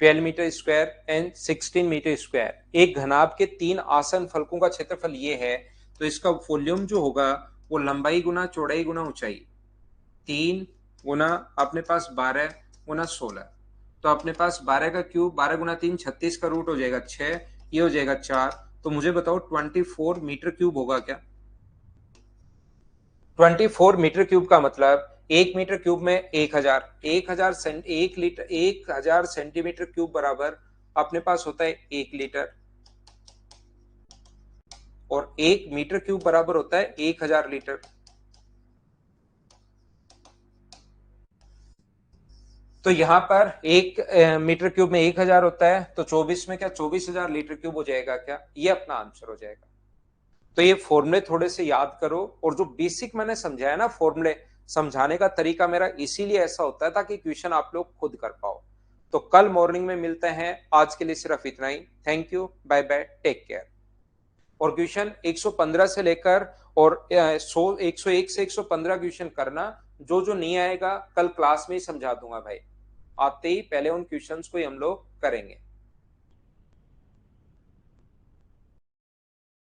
12 metre square and 16 metre square. एक घनाभ के तीन आसन फलकों का क्षेत्रफल ये है, तो इसका वॉल्यूम जो होगा वो लंबाई गुना चौड़ाई गुना ऊंचाई, 3 गुना अपने पास 12 गुना 16, तो अपने पास 12 का क्यूब, 12 गुना 3 36 का रूट हो जाएगा 6, ये हो जाएगा 4। तो मुझे बताओ 24 मीटर क्यूब होगा क्या? 24 मीटर क्यूब का मतलब एक मीटर क्यूब में 1000, 1000 एक लीटर, 1000 सेंटीमीटर क्यूब बराबर अपने पास होता है 1 लीटर, और 1 मीटर क्यूब बराबर होता है 1000 लीटर। तो यहां पर एक मीटर क्यूब में 1000 होता है, तो 24 में क्या 24,000 लीटर क्यूब हो जाएगा क्या? ये अपना आंसर हो जाएगा। तो ये फॉर्मूले थोड़े से याद करो, और जो बेसिक मैंने समझाया ना फॉर्मूले, समझाने का तरीका मेरा इसीलिए ऐसा होता है ताकि क्वेश्चन आप लोग खुद कर पाओ। तो कल मॉर्निंग में मिलते हैं, आज के लिए सिर्फ इतना ही। Thank you, bye bye, take care. और क्वेश्चन 115 से लेकर और 101 से 115 क्वेश्चन करना, जो जो नहीं आएगा कल क्लास में ही समझा दूंगा भाई। आते ही पहले उन क्वेश्चंस को ही हम लोग करेंगे।